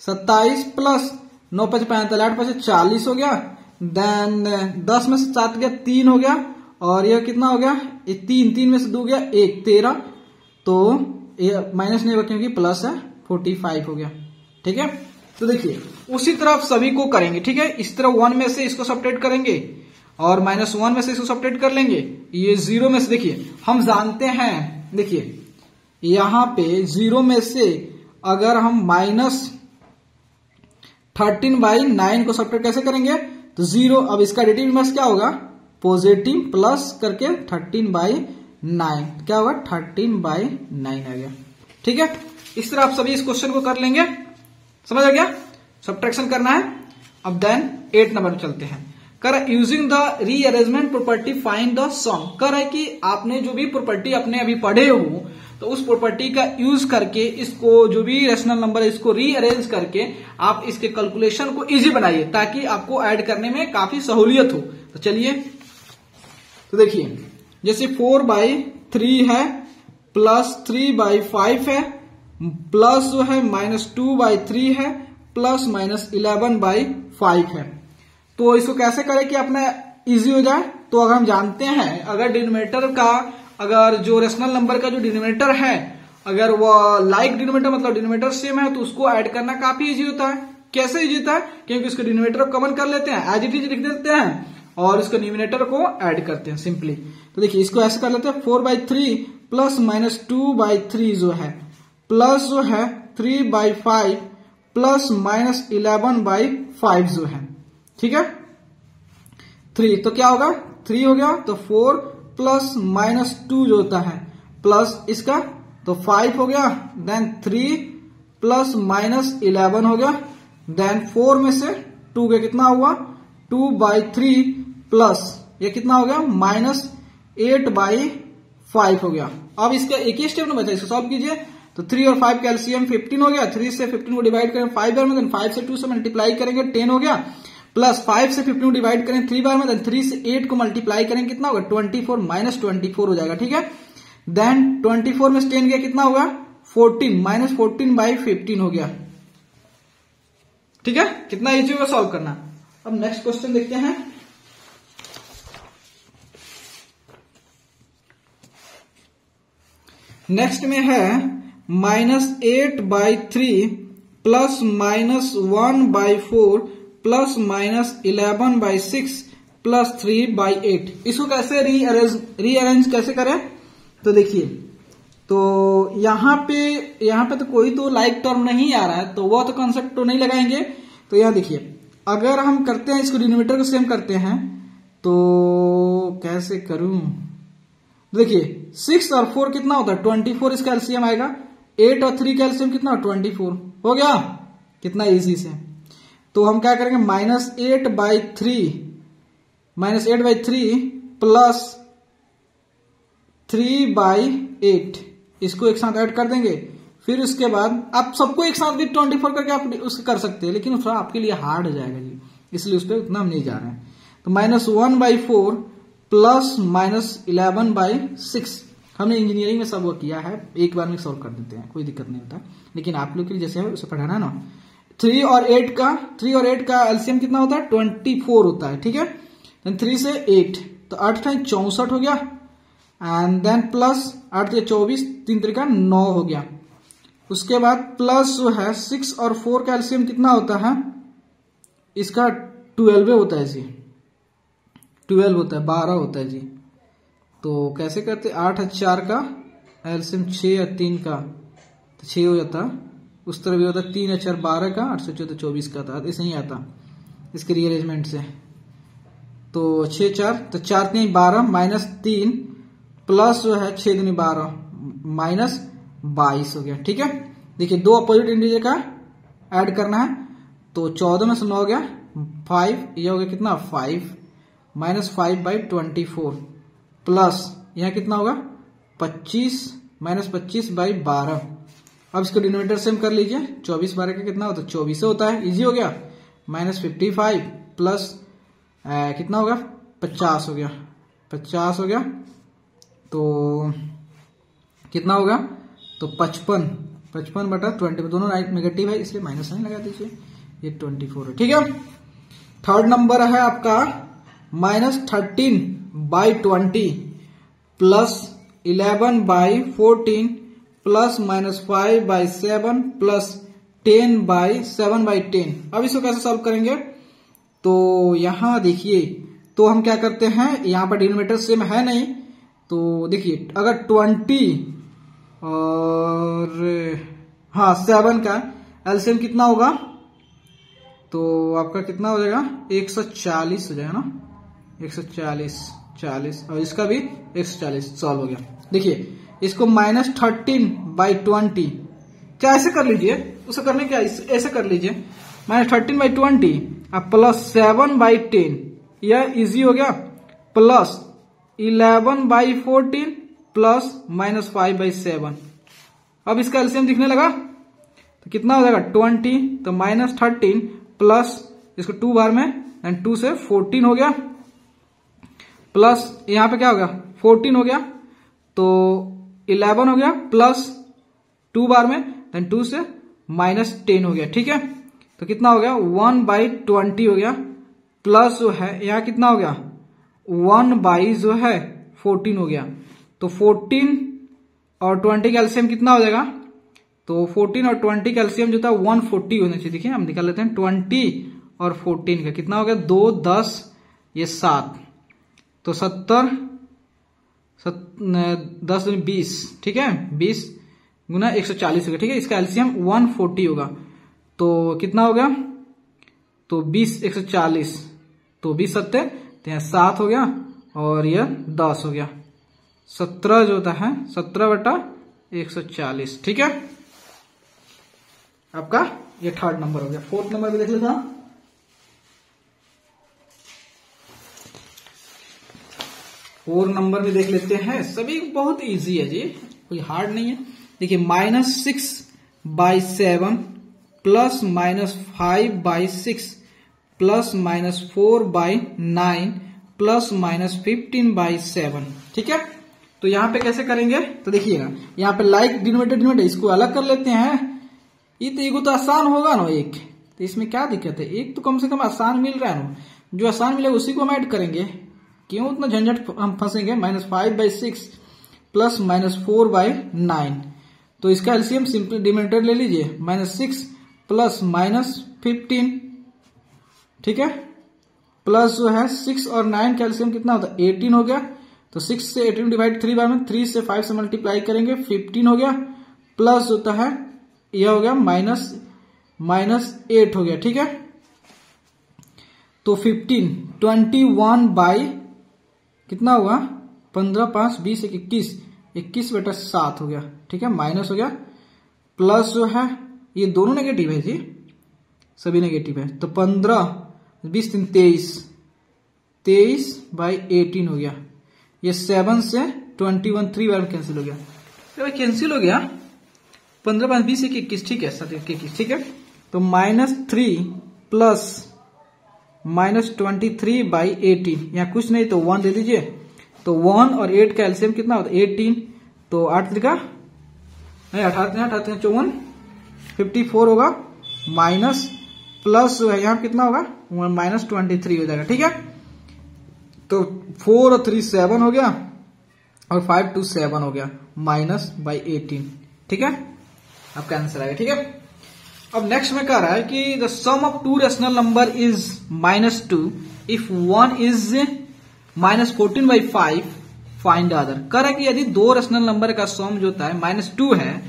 Speaker 1: 27 प्लस 9 × 5 = 45, 8 × 5 = 40 हो गया। देन 10 में से 7 गया 3 हो गया, और यह कितना हो गया, 3 में से 2 गया 1, 13, तो ये माइनस नहीं होगा क्योंकि प्लस है, 45 हो गया। ठीक है, तो देखिए उसी तरह आप सभी को करेंगे। ठीक है, इस तरह 1 में से इसको सब्ट्रैक्ट करेंगे और -1 में से इसको सब्ट्रैक्ट कर लेंगे। ये 0 में से देखिए हम जानते हैं, देखिए यहां पे 0 में से अगर हम -13/9 को सब्ट्रैक्ट कैसे करेंगे, तो 0, अब इसका एडिटिव इनवर्स क्या होगा, पॉजिटिव प्लस करके 13/9 क्या होगा, 13/9 आ गया। ठीक है, इस तरह आप सभी इस क्वेश्चन को कर लेंगे। समझ आ गया, सब्ट्रैक्शन करना है। अब देन 8 नंबर में चलते हैं। कर using the rearrangement property find the sum. कर है कि आपने जो भी प्रॉपर्टी अपने अभी पढ़े हो तो उस प्रॉपर्टी का यूज करके इसको जो भी रेशनल नंबर है इसको रीअरेंज करके आप इसके कैलकुलेशन को इजी बनाइए ताकि आपको ऐड करने में काफी सहूलियत हो। तो चलिए, तो देखिए जैसे 4/3 है, प्लस 3/5 है, प्लस जो है -2/3 है, प्लस -11/5 है। तो इसको कैसे करें कि अपना इजी हो जाए, तो अगर हम जानते हैं अगर डिनोमिनेटर का, अगर जो रेशनल नंबर का जो डिनोमिनेटर है अगर वो लाइक डिनोमिनेटर मतलब डिनोमिनेटर सेम है तो उसको ऐड करना काफी इजी होता है। कैसे इजी होता है, क्योंकि उसके डिनोमिनेटर को कॉमन कर लेते हैं, एज इट इज लिख देते हैं और इसके न्यूमिनेटर को ऐड करते हैं सिंपली। तो देखिए इसको ऐसे कर लेते हैं, 4/3 प्लस -2/3 जो है, प्लस जो है 3/5 प्लस -11/5 जो है। ठीक है, 3 तो क्या होगा, 3 हो गया, तो 4 प्लस -2 जो होता है प्लस इसका तो 5 हो गया, देन 3 प्लस -11 हो गया, देन 4 में से 2 का कितना हुआ, 2/3 प्लस ये कितना हो गया, -8/5 हो गया। अब इसका एक ही स्टेप में बचा, इसको सॉल्व कीजिए। तो 3 और 5 का एलसीएम 15 हो गया, 3 से 15 को डिवाइड करें 5 बार में, देन 5 से 2 से मल्टीप्लाई करेंगे 10 हो गया, प्लस 5 से 15 को डिवाइड करें 3 बार में, देन 3 से 8 को मल्टीप्लाई करें कितना होगा, 24 -24 हो जाएगा। ठीक है, देन 24 में 10 गया कितना होगा 14 माइनस 14/15 हो गया। ठीक है, कितना इजी होगा सॉल्व करना। अब नेक्स्ट क्वेश्चन देखते हैं। नेक्स्ट में है -8/3 प्लस -1/4 प्लस -11/6 प्लस 3/8। इसको कैसे रीअरेंज कैसे करें, तो देखिए, तो यहां पे तो कोई तो लाइक टर्म नहीं आ रहा है, तो वो तो कॉन्सेप्ट तो नहीं लगाएंगे। तो यहां देखिए, अगर हम करते हैं इसको डिनोमिनेटर को सेम करते हैं तो कैसे करूं, देखिए 6 और 4 कितना होता है 24, इसका एलसीएम आएगा। 8 और 3 का एलसीएम कितना 24 हो गया, कितना इजी से। तो हम क्या करेंगे -8/3 प्लस 3/8 इसको एक साथ ऐड कर देंगे। फिर उसके बाद आप सबको एक साथ भी 24 करके आप उसको कर सकते हैं, लेकिन थोड़ा आपके लिए हार्ड हो जाएगा जी, इसलिए उस पर उतना हम नहीं जा रहे हैं। तो -1/4 प्लस -11/6 हमने इंजीनियरिंग में सब वो किया है, एक बार में सॉल्व कर देते हैं, कोई दिक्कत नहीं होता। लेकिन आप लोग के लिए जैसे है उसे पढ़ाना है ना। 3 और 8 का एलसीएम कितना होता है 24 होता है। ठीक है, 3 से 8 तो 8 × 64 हो गया, एंड देन प्लस 8 से 24 3 3 9 हो गया। उसके बाद प्लस जो है 6 और 4 का एलसीएम कितना होता है, इसका 12 होता है जी, 12 होता है, 12 होता है जी। तो कैसे करते, 8 और 4 का एलसीएम 6 और 3 का तो 6 हो जाता, उस तरह भी होता 3 और 4 12 का, 8 से 14 24 का था, ऐसे नहीं आता इसके रीअरेंजमेंट से। तो 6 4 तो 4 3 12 -3 प्लस जो है 6 दूनी 12 -22 हो गया। ठीक है, देखिए दो अपोजिट इंटीजर का ऐड करना है, तो 14 में से 9 हो गया 5, ये हो गया कितना 5 -5/24 प्लस यहां कितना होगा 25 -25/12। अब इसको डिनोमिनेटर सेम कर लीजिए, 24 12 का कितना होता है 24 होता है, इजी हो गया। -55 प्लस कितना होगा 50 हो गया, 50 हो गया, तो कितना होगा तो 55/20, दोनों नेगेटिव है इसलिए माइनस नहीं लगा दीजिए, ये 24 है। ठीक है, थर्ड नंबर है आपका -13/20 प्लस 11/14 प्लस -5/7 प्लस 10/7/10। अब इसको कैसे सॉल्व करेंगे, तो यहां देखिए, तो हम क्या करते हैं, यहां पर डिनोमिनेटर सेम है नहीं, तो देखिए अगर 20 और 7 का एलसीएम कितना होगा, तो आपका कितना हो जाएगा 140 हो जाएगा ना, 140 और इसका भी 140 सॉल्व हो गया। देखिए इसको -13/20 क्या ऐसे कर लीजिए, उसे करने क्या ऐसे कर लीजिए -13/20 प्लस 7/10, यह इजी हो गया, प्लस 11/14 प्लस -5/7। अब इसका एलसीएम दिखने लगा तो कितना हो जाएगा 20, तो -13 प्लस इसको 2 बार में एंड 2 से 14 हो गया, प्लस यहां पे क्या हो गया 14 हो गया, तो 11 हो गया, प्लस 2 बार में देन 2 से -10 हो गया। ठीक है, तो कितना हो गया 1/20 हो गया, प्लस जो है यहां कितना हो गया 1/14 हो गया, तो 14 और 20 का एलसीएम कितना हो जाएगा, तो 14 और 20 का एलसीएम जो था 140 होना चाहिए। देखिए हम निकाल लेते हैं 20 और 14 का कितना हो गया 2 10 ये 7, तो 70 10 20, ठीक है 20 गुना 140 हो गया। ठीक है, इसका एलसीएम 140 होगा, तो कितना हो गया, तो 20 140, तो 20 7 तो यहां 7 हो गया और यह 10 हो गया, 17 जो होता है 17/140। ठीक है, आपका ये थर्ड नंबर हो गया। फोर्थ नंबर भी देख लेता हूं। फोर्थ नंबर में देख लेते हैं, सभी बहुत इजी है जी, कोई हार्ड नहीं है। देखिए -6/7 प्लस -5/6 प्लस -4/9 प्लस -15/7। ठीक है, तो यहाँ पे कैसे करेंगे, तो देखिएगा यहाँ पे लाइक डिनोमिनेटर इसको अलग कर लेते हैं। ये तो आसान होगा ना एक, तो इसमें क्या दिक्कत है, एक तो कम से कम आसान मिल रहा है ना, जो आसान मिलेगा उसी को हम ऐड करेंगे, क्यों उतना झंझट हम फंसेंगे। -5/6 प्लस -4/9, तो इसका एलसीएम सिंपल डिनोमिनेटर ले लीजिए, -6 प्लस -15, ठीक है, प्लस जो है 6 और 9 का एलसीएम कितना होता है 18 हो गया, तो 6 से 18 डिवाइड 3 बार में 3 से 5 से मल्टीप्लाई करेंगे 15 हो गया, प्लस होता है यह हो गया -8 हो गया, ठीक है। तो 21 बाई कितना होगा 15 5 20 21/7 हो गया, ठीक है, माइनस हो गया, प्लस जो है ये दोनों नेगेटिव है जी, सभी नेगेटिव है, तो 15 20 23/18 हो गया, ये 7 से 21 3 बार कैंसिल हो गया, तो कैंसिल हो गया 15 5 20 21, ठीक है 21, ठीक है। तो -3 प्लस -23/18, यहाँ कुछ नहीं तो 1 दे दीजिए, तो 1 और 8 का एलसीएम कितना होता है 18, तो 8 का नहीं 18 54 54 होगा, माइनस प्लस जो है यहाँ कितना होगा -23 हो जाएगा, ठीक है। तो 4 और 3 7 हो गया, और 5 2 7 हो गया, -/18, ठीक है, आपका आंसर आएगा, ठीक है। अब नेक्स्ट में कह रहा है कि the sum of two rational number is -2 if one is -14/5 find the other. कह रहा है कि यदि दो रेशनल नंबर का सम जो होता है -2 है,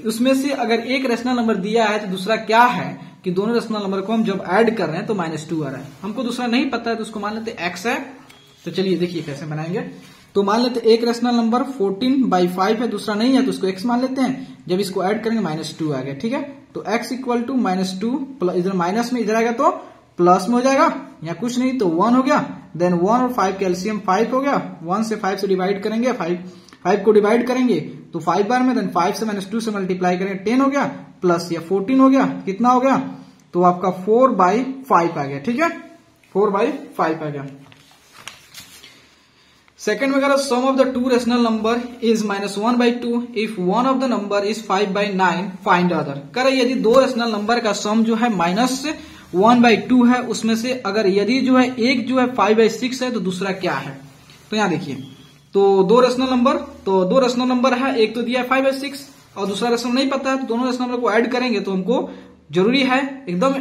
Speaker 1: उसमें से अगर एक रेशनल नंबर दिया है तो दूसरा क्या है, कि दोनों रेशनल नंबर को हम जब ऐड कर रहे हैं तो -2 आ रहा है, हमको दूसरा नहीं पता है तो उसको मान लेते x है। तो चलिए देखिए कैसे बनाएंगे, तो मान लेते एक रेशनल नंबर 14/5 है, दूसरा नहीं है तो उसको x मान लेते हैं, जब इसको ऐड करेंगे -2 आ गया, ठीक है। तो x इक्वल टू -2, इधर माइनस में इधर आएगा तो प्लस में हो जाएगा, यहाँ कुछ नहीं तो 1 हो गया, देन 1 और 5 का एलसीएम 5 हो गया, 1 से 5 से डिवाइड करेंगे, 5 को डिवाइड करेंगे तो 5 बार में, देन 5 से -2 से मल्टीप्लाई करेंगे 10 हो गया, प्लस या 14 हो गया, कितना हो गया, तो आपका 4/5 आ गया, ठीक है, 4/5 आ गया। सेकेंड में कह रहा sum of the two rational number is -1/2 if one of the number is 5/9 find other. कह रहा यदि दो रेशनल नंबर का सम जो है -1/2 है, उसमें से अगर यदि जो है एक जो है 5/6 है तो दूसरा क्या है। तो यहां देखिए, तो दो रेशनल नंबर है, एक तो दिया है 5/6 और दूसरा रेशनल नहीं पता है, तो दोनों रेशनल नंबर को ऐड करेंगे तो हमको जरूरी है एकदम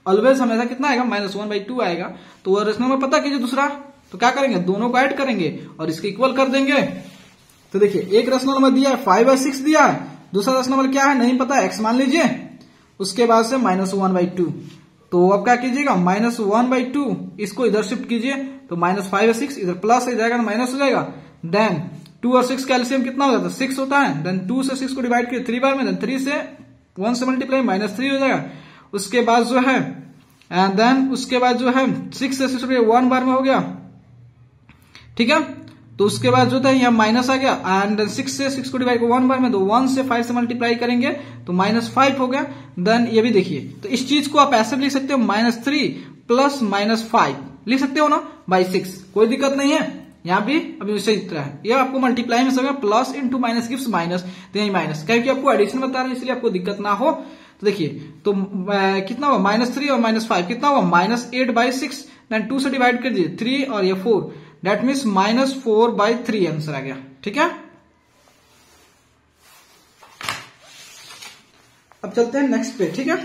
Speaker 1: ऑलवेज हमेशा कितना आएगा -1/2 आएगा, तो वह रेशनल नंबर पता कीजिए दूसरा, तो क्या करेंगे दोनों को ऐड करेंगे और इसके इक्वल कर देंगे। तो देखिए एक रेशनल नंबर दिया है 5/6 दिया है, दूसरा रेशनल नंबर क्या है नहीं पता, x मान लीजिए, उसके बाद से -1/2, तो अब क्या कीजिएगा -1/2 इसको इधर शिफ्ट कीजिए, तो -5/6 इधर प्लस हो जाएगा, माइनस हो जाएगा, देन 2 और 6 का एलसीएम कितना हो जाता है 6 होता है, देन 2 से 6 को डिवाइड किया 3 बार में, देन 3 से 1 से मल्टीप्लाई -3 हो जाएगा, उसके बाद जो है एंड देन उसके बाद जो है 6 से 6 1 बार में हो गया, ठीक है। तो उसके बाद जो था यहाँ माइनस आ गया, एंड 6 से 6 को डिवाइड 1 बार में, तो 1 से 5 से मल्टीप्लाई करेंगे तो -5 हो गया। देन ये भी देखिए, तो इस चीज को आप ऐसे भी लिख सकते हो -3 प्लस -5 लिख सकते हो ना /6, कोई दिक्कत नहीं है, यहाँ भी अभी सही तरह है, ये आपको मल्टीप्लाई में समझ plus into minus gives minus, तो यही माइनस, क्योंकि आपको एडिशन बता रहे हैं इसलिए आपको दिक्कत ना हो। तो देखिए तो कितना हुआ -3 और -5 कितना हुआ -8/6, देन 2 से डिवाइड कर दीजिए 3 और ये 4, दैट मीन्स -4/3 आंसर आ गया, ठीक है। अब चलते हैं नेक्स्ट पे, ठीक है।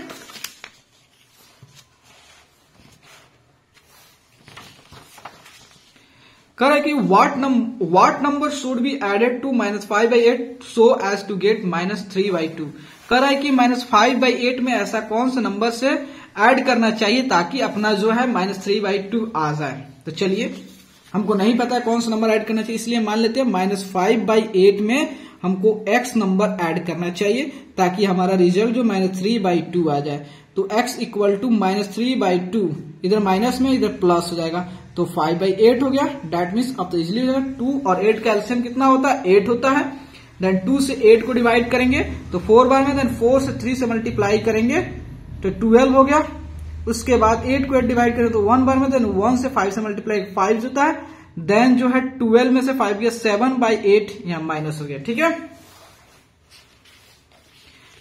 Speaker 1: कह रहा है कि what number should be added to -5/8 so as to get -3/2। कह रहा है कि -5/8 में ऐसा कौन सा नंबर से ऐड करना चाहिए ताकि अपना जो है -3/2 आ जाए। तो चलिए हमको नहीं पता है कौन सा नंबर ऐड करना चाहिए, इसलिए मान लेते हैं -5/8 में हमको x नंबर ऐड करना चाहिए ताकि हमारा रिजल्ट जो -3/2 आ जाए। तो x इक्वल टू -3/2, इधर माइनस में इधर प्लस हो जाएगा, तो 5/8 हो गया, डेट मीन्स अब तो इजिली हो जाएगा। 2 और 8 का एलसीएम कितना होता है 8 होता है, देन 2 से 8 को डिवाइड करेंगे तो 4 बार में, देन 4 से 3 से मल्टीप्लाई करेंगे तो 12 हो गया, उसके बाद 8 को 8 डिवाइड करें तो 1 बार में, देन 1 से 5 से मल्टीप्लाई 5 होता है, देन जो है 12 में से 5 गया 7/8 यहां माइनस हो गया। ठीक है,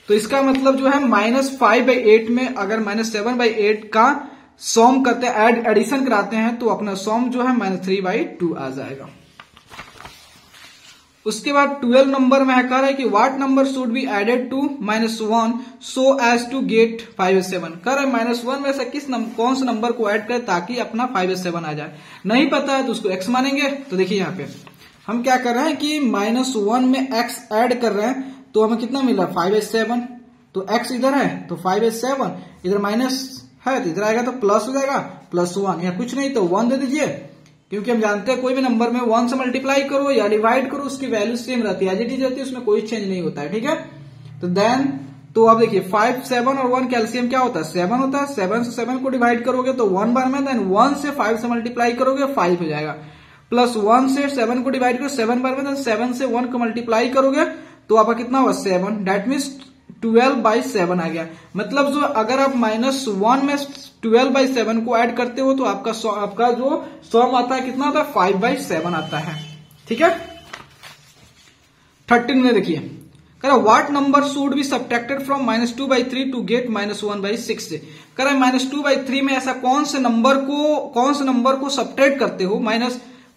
Speaker 1: तो इसका मतलब जो है -5/8 में अगर -7/8 का सॉम करते हैं, एडिशन कराते हैं, तो अपना सॉम जो है -3/2 आ जाएगा। उसके बाद 12 नंबर में कह रहा है कि what number should be added to -1 so as to get 5/7। कह रहा है -1 में से कौन से नंबर को ऐड करें ताकि अपना 5/7 आ जाए। नहीं पता है तो उसको x मानेंगे। तो देखिए यहाँ पे हम क्या कर रहे हैं कि -1 में x ऐड कर रहे हैं, तो हमें कितना मिला 5/7। तो x इधर है तो 5/7, इधर माइनस है तो इधर आएगा तो प्लस हो जाएगा +1, या कुछ नहीं तो 1 दे दीजिए, क्योंकि हम जानते हैं कोई भी नंबर में 1 से मल्टीप्लाई करो या डिवाइड करो उसकी वैल्यू सेम रहती है, एज इट इज रहती है, उसमें कोई चेंज नहीं होता है। ठीक है, तो देन तो अब देखिए 5, 7 और 1 कैल्सियम क्या होता है 7 होता है। 7 से 7 को डिवाइड करोगे तो 1 बार में, देन 1 से 5 से मल्टीप्लाई करोगे 5 हो जाएगा, प्लस 1 से 7 को डिवाइड करो 7 बार में, देन 7 से 1 को मल्टीप्लाई करोगे तो आपका कितना होगा 7, दैट मीन्स 12/7 आ गया। मतलब जो अगर आप -1 में 12/7 को ऐड करते हो तो आपका जो सॉम आता है कितना आता है 5/7 आता है। ठीक है, 13 में देखिए कह रहा what number should be subtracted from -2/3 to get -1/6। कह रहा है -2/3 में ऐसा कौन से नंबर को सब्ट्रैक्ट करते हो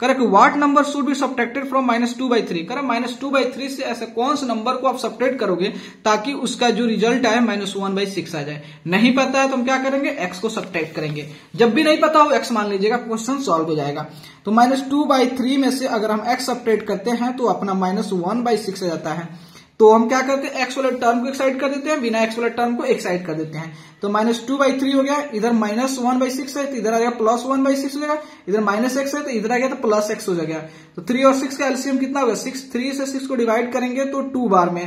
Speaker 1: correct, what number should be subtracted from -2/3। Correct, -2/3 से ऐसे कौन से नंबर को आप सब्ट्रैक्ट करोगे ताकि उसका जो रिजल्ट आए -1/6 आ जाए। नहीं पता है तो हम क्या करेंगे x को सब्ट्रैक्ट करेंगे। जब भी नहीं पता हो x मान लीजिएगा, क्वेश्चन सॉल्व हो जाएगा। तो -2/3 में से अगर हम x सब्ट्रैक्ट करते हैं तो अपना -1/6 आ जाता है। तो हम क्या करते हैं x वाले टर्म को एक साइड कर देते हैं, बिना x वाले टर्म को एक साइड कर देते हैं। तो -2/3 हो गया, इधर -1/6 है तो इधर आ गया +1/6 हो जाएगा, इधर -x है तो इधर आ गया तो +x हो जाएगा। तो 3 और 6 का एलसीएम कितना होगा 6। 3 से 6 को डिवाइड करेंगे तो 2 बार में,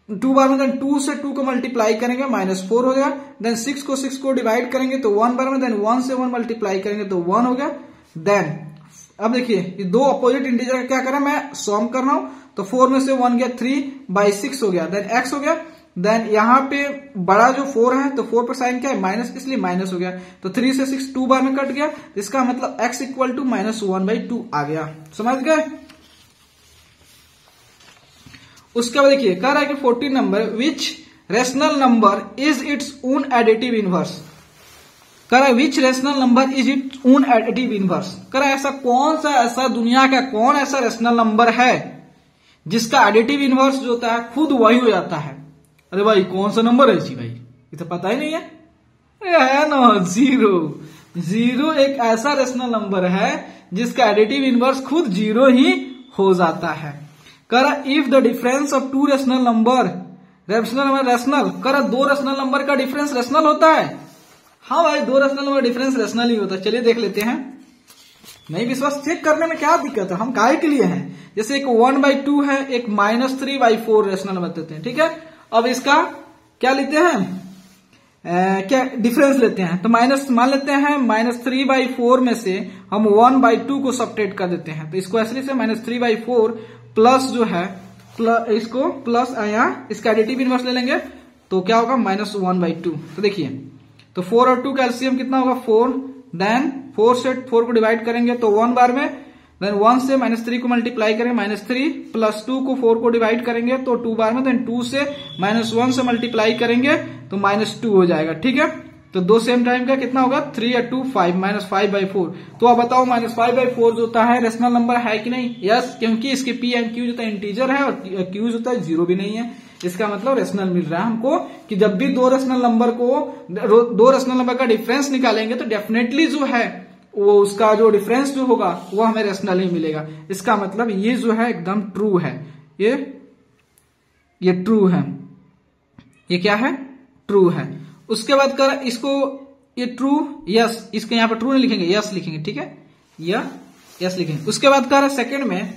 Speaker 1: देन 2 से 2 को मल्टीप्लाई करेंगे -4 हो गया, देन 6 को 6 को डिवाइड करेंगे तो 1 बार में, देन 1 से 1 मल्टीप्लाई करेंगे तो 1 हो गया। देन अब देखिए ये दो अपोजिट इंटीजर का क्या करें, मैं सॉम कर रहा हूं, तो 4 में से 1 गया 3/6 हो गया, देन x हो गया। देन यहाँ पे बड़ा जो 4 है तो 4 पर साइन क्या है माइनस, इसलिए माइनस हो गया। तो 3 से 6 2 बार में कट गया, इसका मतलब x इक्वल टू -1/2 आ गया। समझ गए। उसके बाद देखिए कह रहा है कि 14 number which rational number is its own additive inverse. कह रहा है which rational number is its own additive inverse. कह रहा है ऐसा दुनिया का कौन ऐसा रेशनल नंबर है जिसका एडिटिव इनवर्स जो होता है खुद वही हो जाता है। अरे भाई कौन सा नंबर है जी भाई, ये तो पता ही नहीं है ना। 0 एक ऐसा रेशनल नंबर है जिसका एडिटिव इनवर्स खुद 0 ही हो जाता है। कह रहा if the difference of 2 rational number, rational कह रहा 2 रेशनल नंबर का डिफरेंस रेशनल होता है। हाँ भाई 2 रेशनल नंबर डिफरेंस रेशनल ही होता है। चलिए देख लेते हैं। नहीं विश्वास चेक करने में क्या दिक्कत है, हम काहे के लिए हैं। जैसे एक 1/2 है, एक -3/4 रेशनल नंबर देते हैं। ठीक है, अब इसका क्या लेते हैं, क्या डिफरेंस लेते हैं। तो माइनस मान लेते हैं -3/4 में से हम 1/2 को सब्ट्रैक्ट कर देते हैं। तो इसको ऐसे से -3/4 प्लस जो है इसको प्लस यहाँ इसका एडिटिव इनवर्स ले लेंगे तो क्या होगा -1/2। तो देखिए तो 4 और 2 का एलसीएम कितना होगा 4, देन 4 से 4 को डिवाइड करेंगे तो 1 बार में, देन 1 से -3 को मल्टीप्लाई करेंगे -3 प्लस 2 को 4 को डिवाइड करेंगे तो 2 बार में, देन 2 से -1 से मल्टीप्लाई करेंगे तो -2 हो जाएगा। ठीक है, तो 2 सेम टाइम का कितना होगा 3 या 2 5 -5/4। तो अब बताओ -5/4 जो होता है रेशनल नंबर है कि नहीं। यस, क्योंकि इसके पी एंड क्यू जो होता है इंटीजर है और क्यू जो होता है 0 भी नहीं है। इसका मतलब रेशनल मिल रहा है हमको कि जब भी 2 रेशनल नंबर का डिफरेंस निकालेंगे तो डेफिनेटली जो है वो उसका जो डिफरेंस जो होगा वो हमें रेशनल ही मिलेगा। इसका मतलब ये जो है एकदम ट्रू है, ये ट्रू है, ये क्या है ट्रू है। उसके बाद कर इसको ये ट्रू यस, इसके यहां पर ट्रू नहीं लिखेंगे यस लिखेंगे। ठीक है, यस लिखेंगे। उसके बाद कह रहा है सेकंड में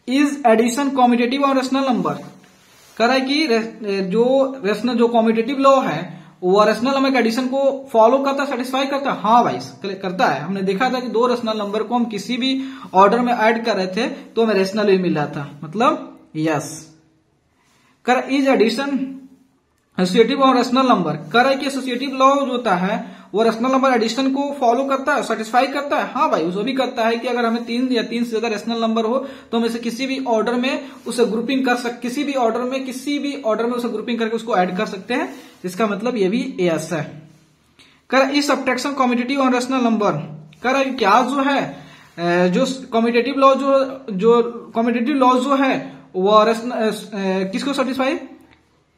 Speaker 1: इज एडिशन कॉम्यूटेटिव और रेशनल नंबर। कह रहा है कि जो कॉम्यूटेटिव लॉ है वो रेशनल नंबर के एडिशन को फॉलो करता है, सेटिस्फाई करता है। हाँ भाई करता है। हमने देखा था कि 2 रेशनल नंबर को हम किसी भी ऑर्डर में ऐड कर रहे थे तो हमें रेशनल ही मिल रहा था, मतलब यस। कर इज एडिशन एसोसिएटिव और रेशनल नंबर कर है कि एसोसिएटिव लॉ जो होता है वो रेशनल नंबर एडिशन को फॉलो करता है, सेटिस्फाई करता है। हाँ भाई, उसको भी करता है कि अगर हमें 3 या 3 से ज्यादा रेशनल नंबर हो तो हम इसे किसी भी ऑर्डर में उसे ग्रुपिंग कर सकते, किसी भी ऑर्डर में उसे ग्रुपिंग करके उसको ऐड कर सकते हैं। इसका मतलब ये भी यस है। कर इस सब्ट्रैक्शन कम्यूटेटिव और रेशनल नंबर कर क्या जो है जो कम्यूटेटिव लॉ जो कम्यूटेटिव लॉ जो है वो किसको सेटिस्फाई,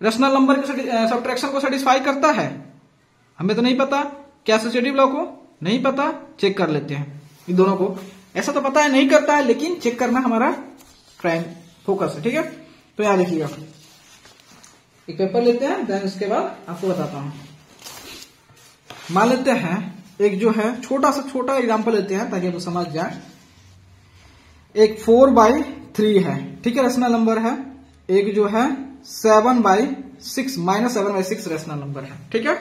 Speaker 1: रेशनल नंबर के सब्ट्रैक्शन को सेटिस्फाई करता है। हमें तो नहीं पता, क्या एसोसिएटिव लॉ को नहीं पता, चेक कर लेते हैं इन दोनों को। ऐसा तो पता है नहीं करता है, लेकिन चेक करना हमारा प्राइम फोकस है, ठीक है। तो यहां देखिएगा, एक पेपर लेते हैं, देन उसके बाद आपको बताता हूं। मान लेते हैं एक जो है छोटा एग्जांपल लेते हैं ताकि आपको समझ जाए। एक 4/3 है, ठीक है, रेशनल नंबर है। एक जो है 7/6 -7/6 रेशनल नंबर है, ठीक है।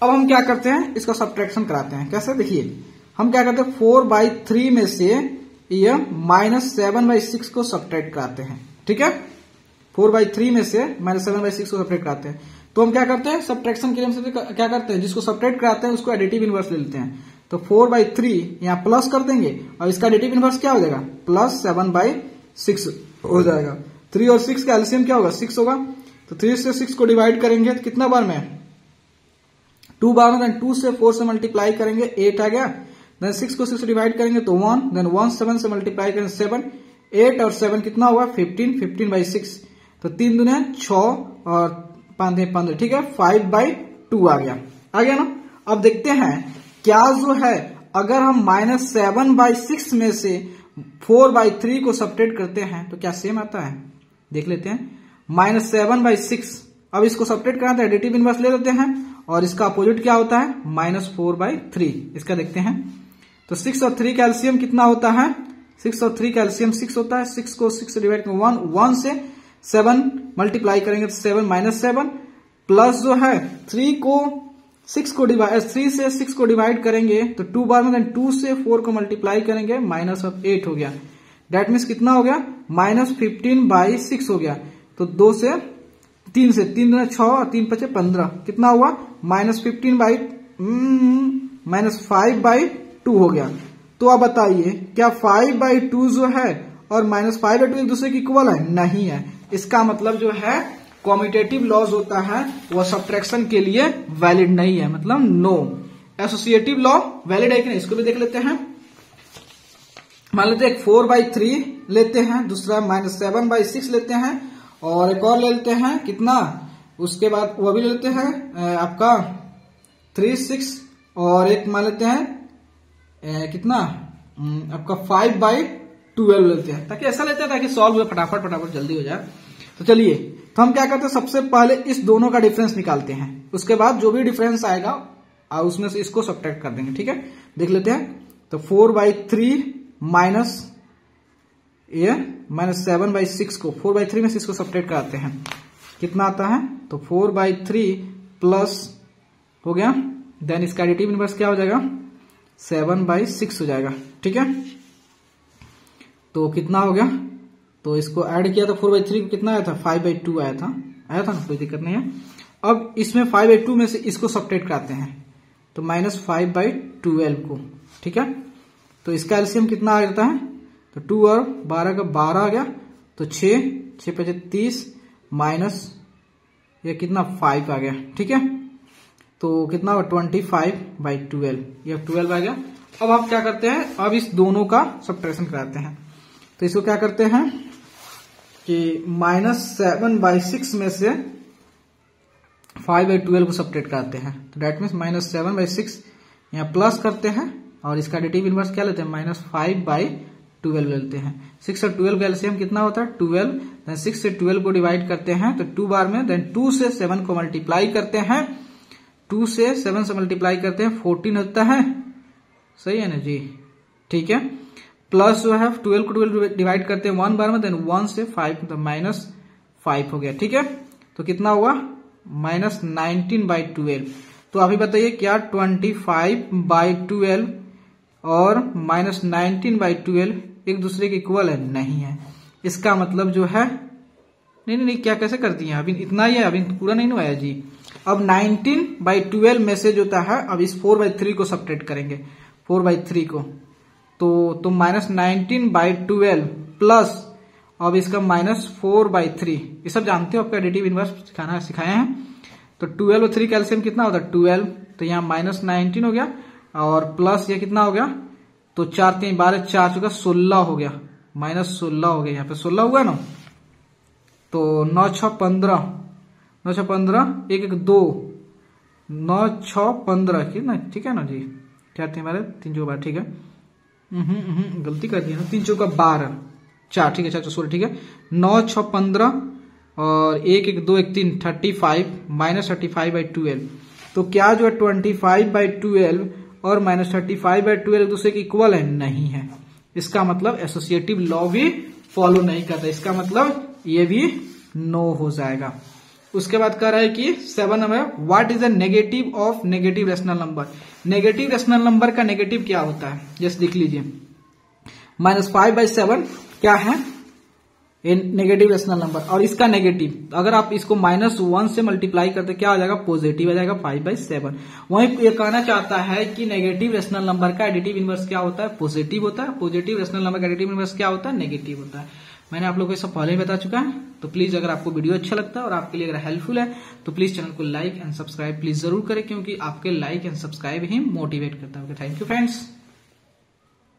Speaker 1: अब हम क्या करते हैं, इसका सब्ट्रैक्शन कराते हैं। कैसे, देखिए हम क्या करते हैं, 4/3 में से ये -7/6 को सब्ट्रैक्ट कराते हैं, ठीक है। 4/3 में से -7/6 को सब्ट्रैक्ट कराते हैं। तो हम क्या करते हैं, सब्ट्रैक्शन के लिए हम क्या करते हैं, जिसको सब्ट्रैक्ट कराते हैं उसको एडिटिव इनवर्स ले लेते हैं। तो 4/3 यहां प्लस कर देंगे और इसका एडिटिव इनवर्स क्या हो जाएगा, +7/6 हो जाएगा। 3 और 6 का एलसीएम क्या होगा, 6 होगा। तो 3 से 6 को डिवाइड करेंगे तो कितना बार में, 2 बार में। देन 2 से 4 से मल्टीप्लाई करेंगे, 8 आ गया। देन 6 को 6 से डिवाइड करेंगे तो 1, देन 1 7 से मल्टीप्लाई करेंगे 7, 8 और 7 कितना हुआ, 15, 15/6। तो 3 दूने 6 और 5 15, ठीक है, 5/2 आ गया ना। अब देखते हैं क्या जो है, अगर हम -7/6 में से 4/3 को सब्ट्रैक्ट करते हैं तो क्या सेम आता है, देख लेते हैं। -7/6, अब इसको सब्ट्रैक्ट करना है, एडिटिव इनवर्स ले लेते हैं और इसका अपोजिट क्या होता है, -4/3। इसका देखते हैं। तो 6 और 3 का एलसीएम कितना होता है, 6 और 3 का एलसीएम 6 होता है। 6 को 6 से डिवाइड करेंगे 1, 1 से 7 मल्टीप्लाई करेंगे तो 7 -7 प्लस जो है 3 से 6 को डिवाइड करेंगे तो 2 बार में। देन 2 से 4 को मल्टीप्लाई करेंगे, -8 हो गया। डेट मीन्स कितना हो गया, -15/6 हो गया। तो 2 से 3 से 3 दूना 6 और 3 5 15, कितना हुआ, -5/2 हो गया। तो अब बताइए क्या 5/2 जो है और -5/2 एक दूसरे की इक्वल है, नहीं है। इसका मतलब जो है कम्यूटेटिव लॉज होता है वो सब्ट्रैक्शन के लिए वैलिड नहीं है, मतलब नो। एसोसिएटिव लॉ वैलिड है कि नहीं, इसको भी देख लेते हैं। मान लेते हैं 4/3 लेते हैं, दूसरा -7/6 लेते हैं और एक और ले लेते हैं, कितना, उसके बाद वो भी ले लेते हैं आपका 3, 6 और एक मान लेते हैं कितना आपका 5/12 लेते हैं, ताकि ऐसा लेते हैं ताकि सॉल्व हो फटाफट जल्दी हो जाए। तो चलिए, तो हम क्या करते हैं, सबसे पहले इस दोनों का डिफरेंस निकालते हैं, उसके बाद जो भी डिफरेंस आएगा उसमें से इसको सब्ट्रैक्ट कर देंगे, ठीक है। देख लेते हैं। तो 4/3 माइनस ये -7/6 को 4/3 में से इसको सब्ट्रैक्ट कराते हैं, कितना आता है, तो 4/3 प्लस हो गया। देन इसका एडिटिव इनवर्स क्या हो जाएगा, 7/6 हो जाएगा, ठीक है। तो कितना हो गया, तो इसको ऐड किया था 4/3 को, कितना आया था, 5/2 आया था ना, कोई दिक्कत नहीं है। अब इसमें 5/2 में से इसको सब्ट्रैक्ट कराते हैं तो -5/12 को, ठीक है। तो इसका एलसीएम कितना आ जाता है, तो 2 और 12 का 12 आ गया। तो 6 5 30 माइनस ये कितना 5 आ गया, ठीक है। तो कितना हुआ 25/12, ये 12 आ गया। अब आप क्या करते हैं, अब इस दोनों का सब्ट्रैक्शन कराते हैं। तो इसको क्या करते हैं कि -7/6 में से 5/12 को सब्ट्रैक्ट कराते हैं। तो डेट मीन्स -7/6 यहाँ प्लस करते हैं और इसका एडिटिव इनवर्स क्या लेते हैं, -5/12 लेते हैं। 6 और 12 का एलसीएम कितना होता है, 12। देन 6 से 12 को डिवाइड करते हैं तो 2 बार में। देन 2 से 7 को मल्टीप्लाई करते हैं, 2 से 7 से मल्टीप्लाई करते हैं 14 होता है, सही है ना जी, ठीक है। प्लस जो है 12 को 12 डिवाइड करते हैं 1 बार में। देन 1 से 5 तो -5 हो गया, ठीक है। तो कितना हुआ, -19/12। तो अभी बताइए क्या 25/12 और -19/12 एक दूसरे के इक्वल है, नहीं है। इसका मतलब जो है नहीं, क्या कैसे कर दिए? अभी इतना ही है, अभी पूरा नहीं हुआ है जी। अब 19/12 में से जो होता है, अब इस 4/3 को सब्ट्रैक्ट करेंगे, 4/3 को, तो -19/12 प्लस अब इसका -4/3, ये सब जानते हो, आपका एडिटिव इनवर्स सिखाया है। तो 12 और 3 का एलसीएम कितना होता है? 12, तो यहाँ -19 हो गया और प्लस ये कितना हो गया? तो 4 3 12, 4 चुका 16 हो गया, -16 हो गया, यहाँ पे 16 हुआ ना। तो 9 6 15, 9 6 15, 1 1 2, 9 6 15 कितना, ठीक है ना जी। 4 3 12, 3 चौका 12, ठीक है। गलती कर दी ना, 3 चौका 12, 4, ठीक है, 4 16, ठीक है। 9 6 15 और 1 1 2 1 3, 35 -35/12। तो क्या जो है 25/12 और -35/12 एक दूसरे के इक्वल है? नहीं है। इसका मतलब एसोसिएटिव लॉ भी फॉलो नहीं करता, इसका मतलब ये भी नो हो जाएगा। उसके बाद कह रहा है कि 7 number, what is the negative of negative rational number? Negative rational number का नेगेटिव क्या होता है? जैसे देख लीजिए, -5/7 क्या है? नेगेटिव रेशनल नंबर, और इसका नेगेटिव अगर आप इसको -1 से मल्टीप्लाई करते क्या हो जाएगा? पॉजिटिव आ जाएगा, 5/7। वहीं ये कहना चाहता है कि नेगेटिव रेशनल नंबर का एडिटिव इनवर्स क्या होता है? पॉजिटिव होता है। पॉजिटिव रेशनल नंबर का एडिटिव इनवर्स क्या होता है? नेगेटिव होता है। मैंने आप लोगों को सब पहले ही बता चुका है। तो प्लीज अगर आपको वीडियो अच्छा लगता है और आपके लिए अगर हेल्पफुल है तो प्लीज चैनल को लाइक एंड सब्सक्राइब प्लीज जरूर करें, क्योंकि आपके like and subscribe he motivate करता है। Thank you friends.